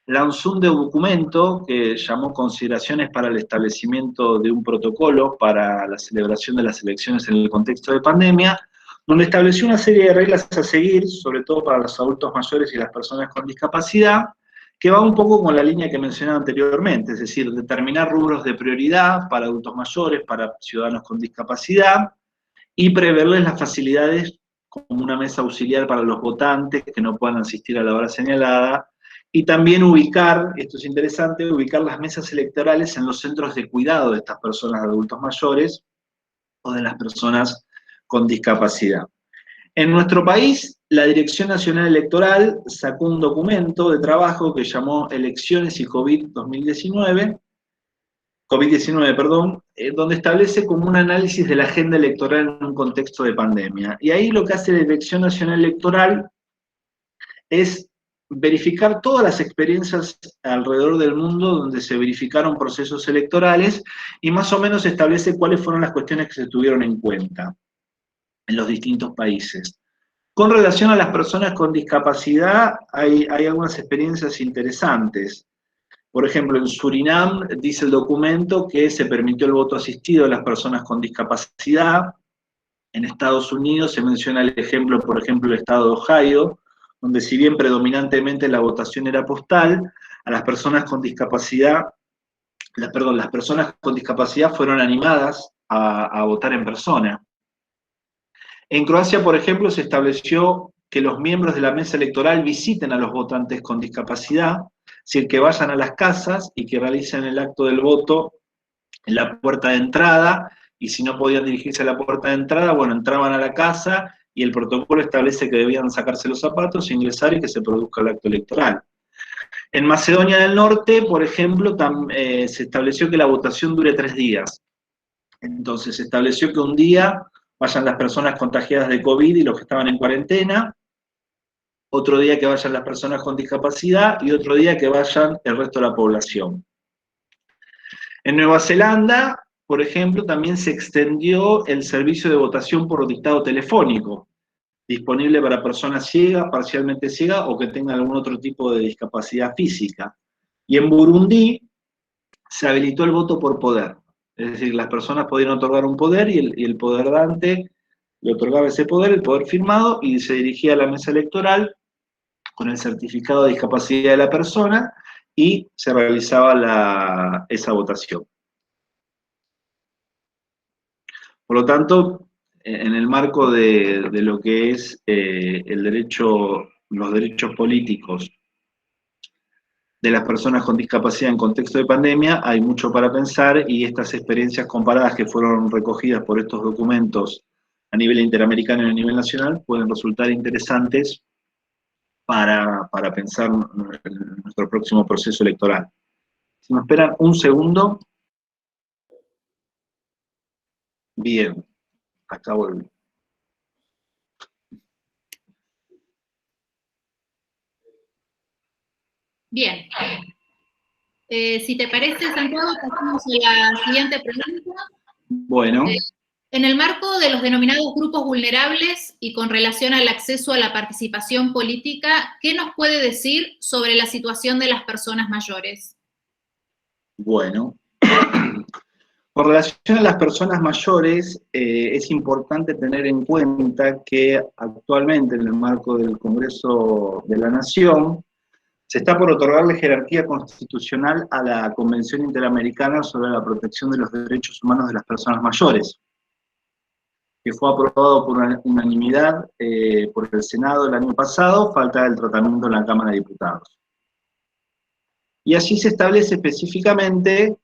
lanzó un documento que llamó Consideraciones para el establecimiento de un protocolo para la celebración de las elecciones en el contexto de pandemia, donde estableció una serie de reglas a seguir, sobre todo para los adultos mayores y las personas con discapacidad, que va un poco con la línea que mencionaba anteriormente, es decir, determinar rubros de prioridad para adultos mayores, para ciudadanos con discapacidad, y preverles las facilidades como una mesa auxiliar para los votantes que no puedan asistir a la hora señalada, y también ubicar, esto es interesante, ubicar las mesas electorales en los centros de cuidado de estas personas adultos mayores o de las personas con discapacidad. En nuestro país, la Dirección Nacional Electoral sacó un documento de trabajo que llamó Elecciones y COVID-19, donde establece como un análisis de la agenda electoral en un contexto de pandemia. Y ahí lo que hace la Dirección Nacional Electoral es verificar todas las experiencias alrededor del mundo donde se verificaron procesos electorales y más o menos establece cuáles fueron las cuestiones que se tuvieron en cuenta en los distintos países. Con relación a las personas con discapacidad, hay algunas experiencias interesantes. Por ejemplo, en Surinam dice el documento que se permitió el voto asistido a las personas con discapacidad. En Estados Unidos se menciona el ejemplo, por ejemplo, el estado de Ohio, donde si bien predominantemente la votación era postal, a las personas con discapacidad, las personas con discapacidad fueron animadas a votar en persona. En Croacia, por ejemplo, se estableció que los miembros de la mesa electoral visiten a los votantes con discapacidad, es decir, que vayan a las casas y que realicen el acto del voto en la puerta de entrada, y si no podían dirigirse a la puerta de entrada, bueno, entraban a la casa y el protocolo establece que debían sacarse los zapatos, ingresar y que se produzca el acto electoral. En Macedonia del Norte, por ejemplo, se estableció que la votación dure 3 días. Entonces se estableció que un día vayan las personas contagiadas de COVID y los que estaban en cuarentena, otro día que vayan las personas con discapacidad y otro día que vayan el resto de la población. En Nueva Zelanda, por ejemplo, también se extendió el servicio de votación por dictado telefónico, disponible para personas ciegas, parcialmente ciegas o que tengan algún otro tipo de discapacidad física. Y en Burundi se habilitó el voto por poder. Es decir, las personas podían otorgar un poder y el poder dante le otorgaba ese poder, el poder firmado, y se dirigía a la mesa electoral con el certificado de discapacidad de la persona y se realizaba esa votación. Por lo tanto, en el marco de lo que es los derechos políticos de las personas con discapacidad en contexto de pandemia, hay mucho para pensar y estas experiencias comparadas que fueron recogidas por estos documentos a nivel interamericano y a nivel nacional pueden resultar interesantes para pensar en nuestro próximo proceso electoral. Si me esperan un segundo. Bien, acá volví. Bien. Si te parece, Santiago, pasamos a la siguiente pregunta. Bueno. En el marco de los denominados grupos vulnerables y con relación al acceso a la participación política, ¿qué nos puede decir sobre la situación de las personas mayores? Bueno, con relación a las personas mayores, es importante tener en cuenta que actualmente en el marco del Congreso de la Nación se está por otorgarle jerarquía constitucional a la Convención Interamericana sobre la Protección de los Derechos Humanos de las Personas Mayores, que fue aprobado por unanimidad por el Senado el año pasado, falta el tratamiento en la Cámara de Diputados. Y allí se establece específicamente,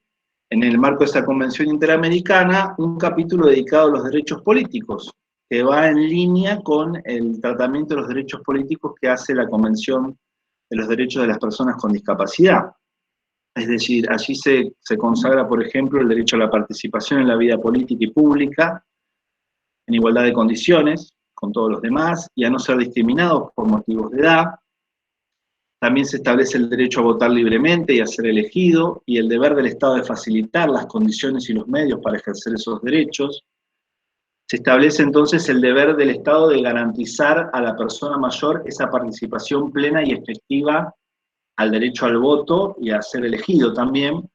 en el marco de esta Convención Interamericana, un capítulo dedicado a los derechos políticos, que va en línea con el tratamiento de los derechos políticos que hace la Convención de los Derechos de las Personas con Discapacidad. Es decir, allí se consagra, por ejemplo, el derecho a la participación en la vida política y pública, en igualdad de condiciones con todos los demás, y a no ser discriminados por motivos de edad. También se establece el derecho a votar libremente y a ser elegido, y el deber del Estado de facilitar las condiciones y los medios para ejercer esos derechos. Se establece entonces el deber del Estado de garantizar a la persona mayor esa participación plena y efectiva al derecho al voto y a ser elegido también,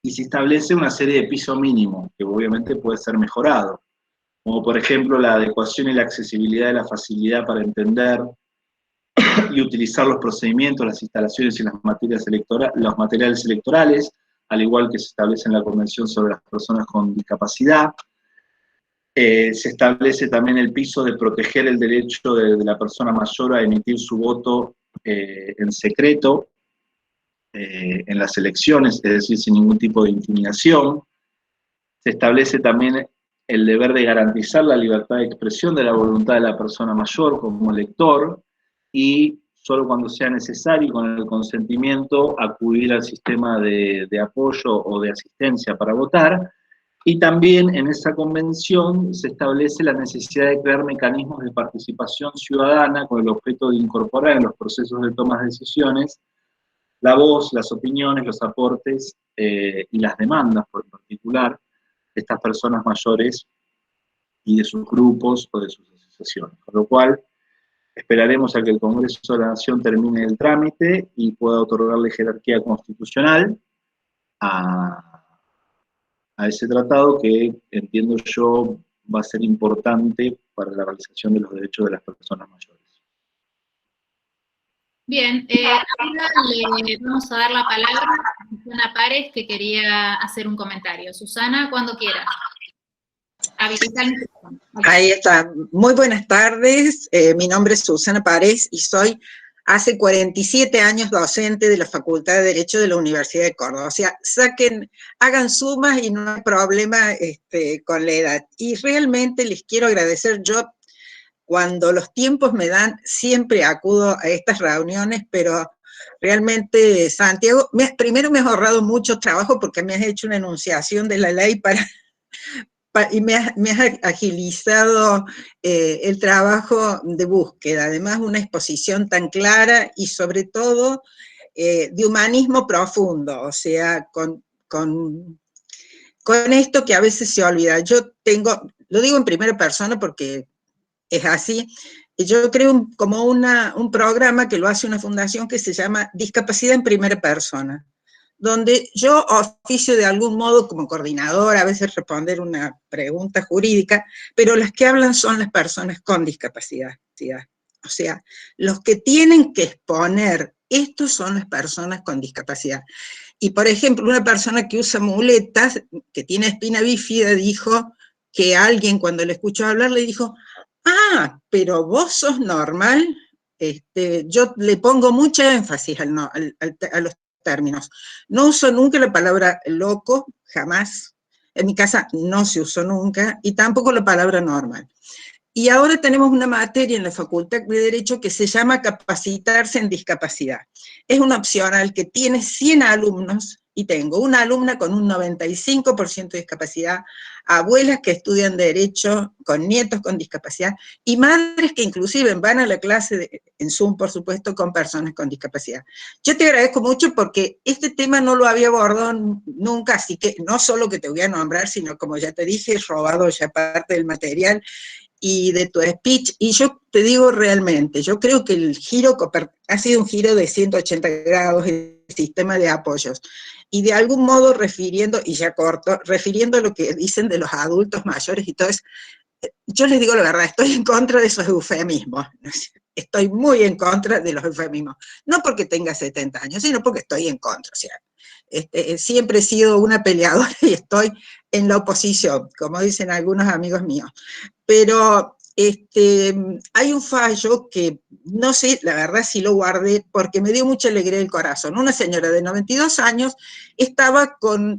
y se establece una serie de piso mínimo, que obviamente puede ser mejorado, como por ejemplo la adecuación y la accesibilidad de la facilidad para entender y utilizar los procedimientos, las instalaciones y los materiales electorales, al igual que se establece en la Convención sobre las Personas con Discapacidad. Se establece también el piso de proteger el derecho de la persona mayor a emitir su voto en secreto en las elecciones, es decir, sin ningún tipo de intimidación. Se establece también el deber de garantizar la libertad de expresión de la voluntad de la persona mayor como elector y solo cuando sea necesario y con el consentimiento acudir al sistema de apoyo o de asistencia para votar. Y también en esa convención se establece la necesidad de crear mecanismos de participación ciudadana con el objeto de incorporar en los procesos de toma de decisiones la voz, las opiniones, los aportes y las demandas, por particular, de estas personas mayores y de sus grupos o de sus asociaciones. Con lo cual, esperaremos a que el Congreso de la Nación termine el trámite y pueda otorgarle jerarquía constitucional a ese tratado que, entiendo yo, va a ser importante para la realización de los derechos de las personas mayores. Bien, ahora le vamos a dar la palabra a Susana Párez, que quería hacer un comentario. Susana, cuando quiera. Ahí está. Muy buenas tardes. Mi nombre es Susana Párez y soy hace 47 años docente de la Facultad de Derecho de la Universidad de Córdoba. O sea, hagan sumas y no hay problema con la edad. Y realmente les quiero agradecer. Yo, cuando los tiempos me dan, siempre acudo a estas reuniones, pero realmente, Santiago, primero me has ahorrado mucho trabajo porque me has hecho una enunciación de la ley y me has agilizado el trabajo de búsqueda, además una exposición tan clara y sobre todo de humanismo profundo, o sea, con esto que a veces se olvida. Yo lo digo en primera persona porque es así, yo creo como un programa que lo hace una fundación que se llama Discapacidad en Primera Persona, donde yo oficio de algún modo como coordinadora, a veces responder una pregunta jurídica, pero las que hablan son las personas con discapacidad. O sea, los que tienen que exponer, estos son las personas con discapacidad. Y por ejemplo, una persona que usa muletas, que tiene espina bífida, dijo que alguien cuando le escuchó hablar le dijo, ah, pero vos sos normal. Yo le pongo mucha énfasis a los términos. No uso nunca la palabra loco, jamás. En mi casa no se usó nunca, y tampoco la palabra normal. Y ahora tenemos una materia en la Facultad de Derecho que se llama Capacitarse en Discapacidad. Es una opcional que tiene 100 alumnos, y tengo una alumna con un 95% de discapacidad, abuelas que estudian Derecho, con nietos con discapacidad, y madres que inclusive van a la clase en Zoom, por supuesto, con personas con discapacidad. Yo te agradezco mucho porque este tema no lo había abordado nunca, así que no solo que te voy a nombrar, sino como ya te dije, he robado ya parte del material y de tu speech, y yo te digo realmente, yo creo que el giro ha sido un giro de 180 grados el sistema de apoyos, y de algún modo refiriendo a lo que dicen de los adultos mayores y todo eso, yo les digo la verdad, estoy en contra de esos eufemismos, estoy muy en contra de los eufemismos, no porque tenga 70 años, sino porque estoy en contra, o sea, siempre he sido una peleadora y estoy en la oposición, como dicen algunos amigos míos. Pero hay un fallo que no sé, la verdad sí lo guardé, porque me dio mucha alegría el corazón. Una señora de 92 años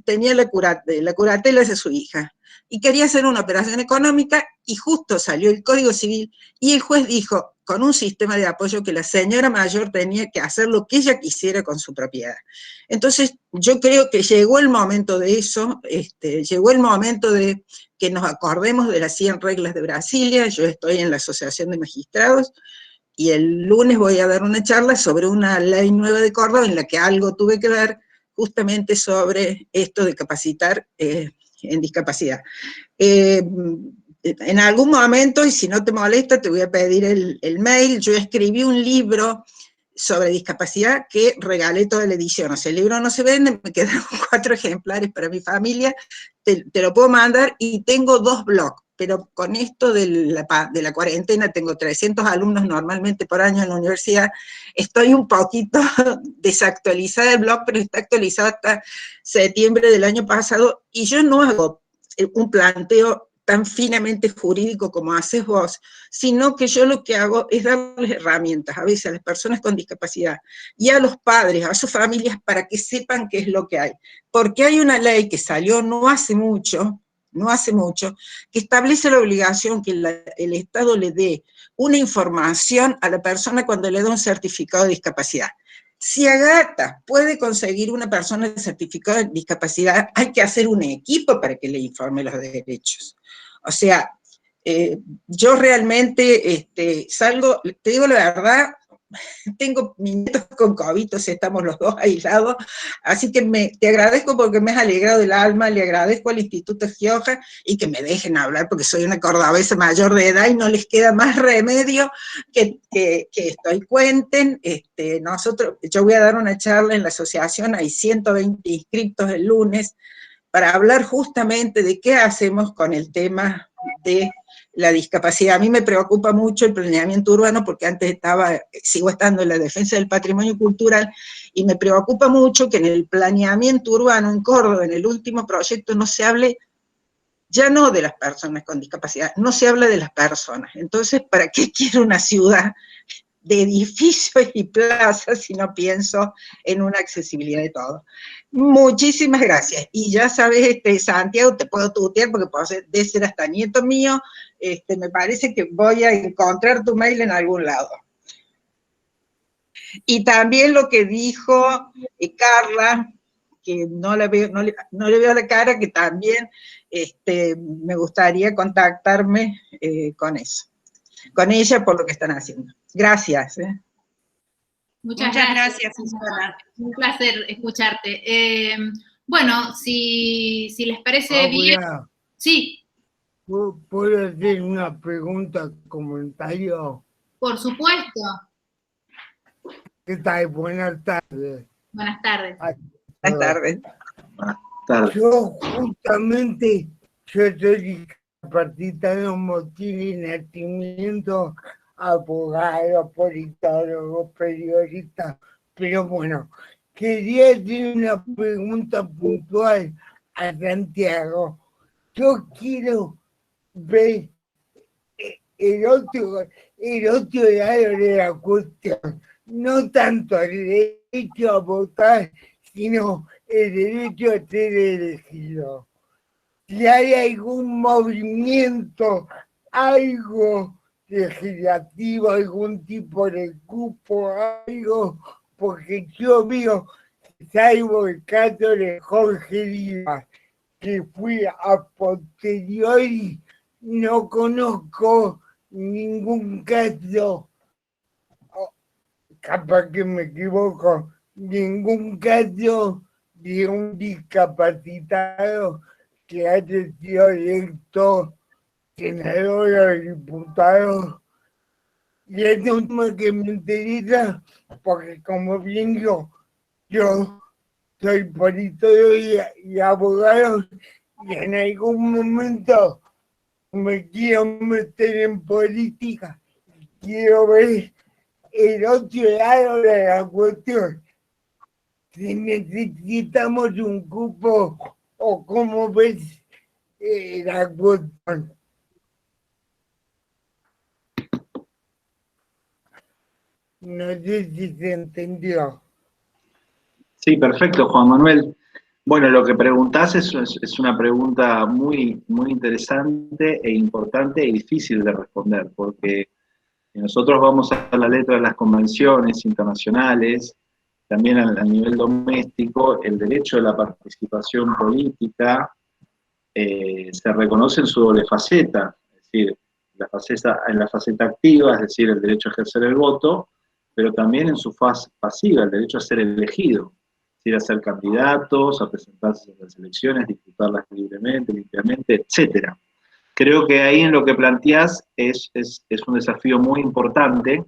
tenía la curatela de su hija, y quería hacer una operación económica, y justo salió el Código Civil, y el juez dijo, con un sistema de apoyo, que la señora mayor tenía que hacer lo que ella quisiera con su propiedad. Entonces, yo creo que llegó el momento de eso, llegó el momento de que nos acordemos de las 100 reglas de Brasilia. Yo estoy en la Asociación de Magistrados, y el lunes voy a dar una charla sobre una ley nueva de Córdoba, en la que algo tuve que ver justamente sobre esto de capacitar en discapacidad. En algún momento, y si no te molesta, te voy a pedir el mail. Yo escribí un libro sobre discapacidad que regalé toda la edición. O sea, el libro no se vende, me quedaron 4 ejemplares para mi familia, te lo puedo mandar, y tengo 2 blogs, pero con esto de la cuarentena tengo 300 alumnos normalmente por año en la universidad, estoy un poquito desactualizada el blog, pero está actualizado hasta septiembre del año pasado, y yo no hago un planteo tan finamente jurídico como haces vos, sino que yo lo que hago es darles herramientas, a veces a las personas con discapacidad, y a los padres, a sus familias, para que sepan qué es lo que hay. Porque hay una ley que salió no hace mucho, que establece la obligación que el Estado le dé una información a la persona cuando le da un certificado de discapacidad. Si Agata puede conseguir una persona de certificado de discapacidad, hay que hacer un equipo para que le informe los derechos. O sea, yo realmente salgo, te digo la verdad, tengo mis nietos con COVID, o sea, estamos los dos aislados, así que te agradezco porque me has alegrado el alma, le agradezco al Instituto Gioja y que me dejen hablar porque soy una cordobesa mayor de edad y no les queda más remedio que esto. Y cuenten, yo voy a dar una charla en la asociación, hay 120 inscriptos el lunes, para hablar justamente de qué hacemos con el tema de la discapacidad. A mí me preocupa mucho el planeamiento urbano porque antes sigo estando en la defensa del patrimonio cultural y me preocupa mucho que en el planeamiento urbano en Córdoba, en el último proyecto, no se hable ya no de las personas con discapacidad, no se habla de las personas. Entonces, ¿para qué quiero una ciudad de edificios y plazas si no pienso en una accesibilidad de todo? Muchísimas gracias. Y ya sabes, Santiago, te puedo tutear porque de ser hasta nieto mío, me parece que voy a encontrar tu mail en algún lado. Y también lo que dijo Carla, que no le veo la cara, que también me gustaría contactarme con ella por lo que están haciendo. Gracias. Muchas gracias, Susana. Un placer escucharte. Bueno, si les parece bien... Sí. ¿Puedo hacer una pregunta, comentario? Por supuesto. ¿Qué tal? Buenas tardes. Buenas tardes. Buenas tardes. Buenas tardes. Yo justamente, yo soy discapacitado motriz y nacimiento, abogado, politólogo, periodista, pero bueno, quería hacer una pregunta puntual a Santiago. Yo quiero ver el otro lado de la cuestión, no tanto el derecho a votar, sino el derecho a ser elegido. Si hay algún movimiento, algo legislativo, algún tipo de cupo, algo, porque yo veo, salvo el caso de Jorge Rivas, que fui a posteriori, no conozco ningún caso, capaz que me equivoco, ningún caso de un discapacitado que haya sido electo senador o diputado. Y es un tema que me interesa porque, como bien yo soy politólogo y abogado, y en algún momento me quiero meter en política, quiero ver el otro lado de la cuestión. Si necesitamos un cupo o cómo ves la cuestión. No sé si se entendió. Sí, perfecto, Juan Manuel. Bueno, lo que preguntás es una pregunta muy, muy interesante e importante y difícil de responder, porque si nosotros vamos a la letra de las convenciones internacionales, también a nivel doméstico, el derecho de la participación política se reconoce en su doble faceta, es decir, en la faceta activa, es decir, el derecho a ejercer el voto, pero también en su fase pasiva, el derecho a ser elegido, es decir, a ser candidatos, a presentarse en las elecciones, disputarlas libremente, limpiamente, etc. Creo que ahí en lo que planteás es un desafío muy importante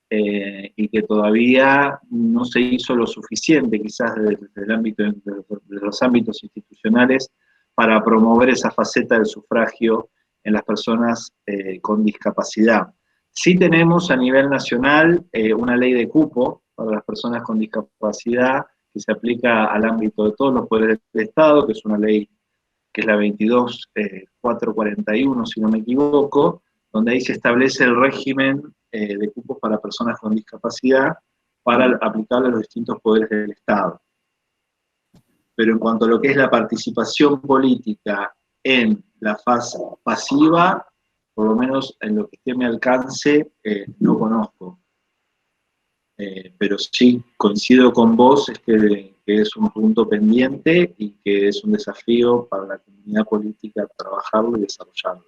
y que todavía no se hizo lo suficiente, quizás desde el ámbito de los ámbitos institucionales, para promover esa faceta del sufragio en las personas con discapacidad. Sí tenemos a nivel nacional una ley de cupo para las personas con discapacidad que se aplica al ámbito de todos los poderes del Estado, que es una ley que es la 22.441, si no me equivoco, donde ahí se establece el régimen de cupos para personas con discapacidad para aplicarle a los distintos poderes del Estado. Pero en cuanto a lo que es la participación política en la fase pasiva, por lo menos en lo que esté a mi alcance, no conozco. Pero sí, coincido con vos, es que es un punto pendiente y que es un desafío para la comunidad política trabajarlo y desarrollarlo.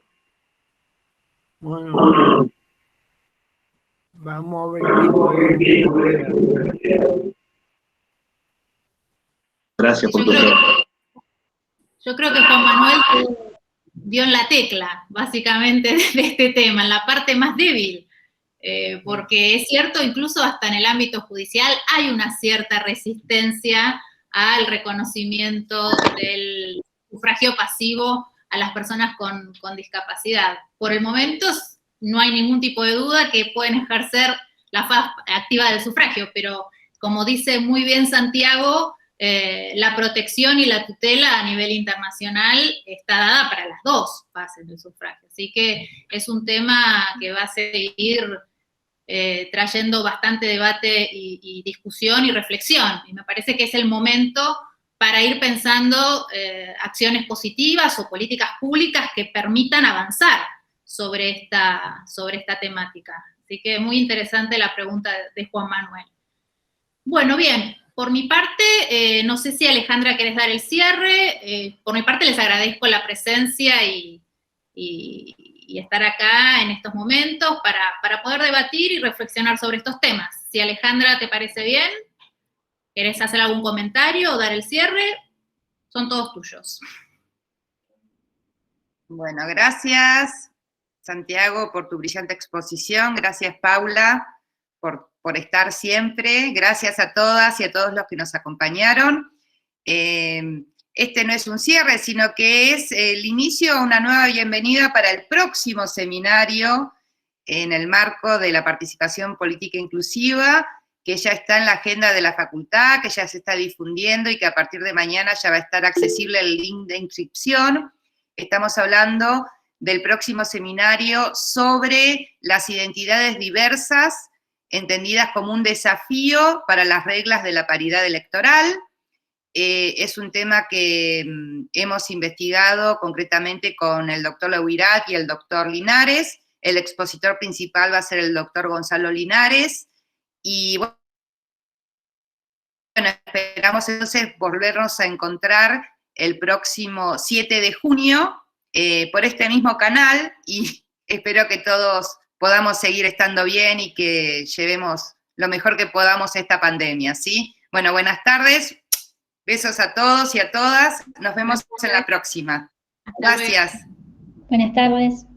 Bueno, vamos a ver qué podemos hacer. Gracias por tu pregunta. Yo creo que Juan Manuel dio en la tecla, básicamente, de este tema, en la parte más débil, porque es cierto, incluso hasta en el ámbito judicial hay una cierta resistencia al reconocimiento del sufragio pasivo a las personas con discapacidad. Por el momento no hay ningún tipo de duda que pueden ejercer la fase activa del sufragio, pero como dice muy bien Santiago, la protección y la tutela a nivel internacional está dada para las dos fases del sufragio. Así que es un tema que va a seguir trayendo bastante debate y discusión y reflexión. Y me parece que es el momento para ir pensando acciones positivas o políticas públicas que permitan avanzar sobre esta temática. Así que muy interesante la pregunta de Juan Manuel. Bueno, bien. Por mi parte, no sé si Alejandra querés dar el cierre. Por mi parte les agradezco la presencia y estar acá en estos momentos para poder debatir y reflexionar sobre estos temas. Si Alejandra te parece bien, ¿querés hacer algún comentario o dar el cierre? Son todos tuyos. Bueno, gracias Santiago por tu brillante exposición. Gracias Paula por estar siempre. Gracias a todas y a todos los que nos acompañaron. Este no es un cierre, sino que es el inicio a una nueva bienvenida para el próximo seminario en el marco de la participación política inclusiva, que ya está en la agenda de la facultad, que ya se está difundiendo y que a partir de mañana ya va a estar accesible el link de inscripción. Estamos hablando del próximo seminario sobre las identidades diversas, entendidas como un desafío para las reglas de la paridad electoral. Es un tema que hemos investigado concretamente con el doctor Lewirat y el doctor Linares. El expositor principal va a ser el doctor Gonzalo Linares. Y bueno, esperamos entonces volvernos a encontrar el próximo 7 de junio por este mismo canal y espero que todos podamos seguir estando bien y que llevemos lo mejor que podamos esta pandemia, ¿sí? Bueno, buenas tardes, besos a todos y a todas, nos vemos en la próxima. Gracias. Buenas tardes.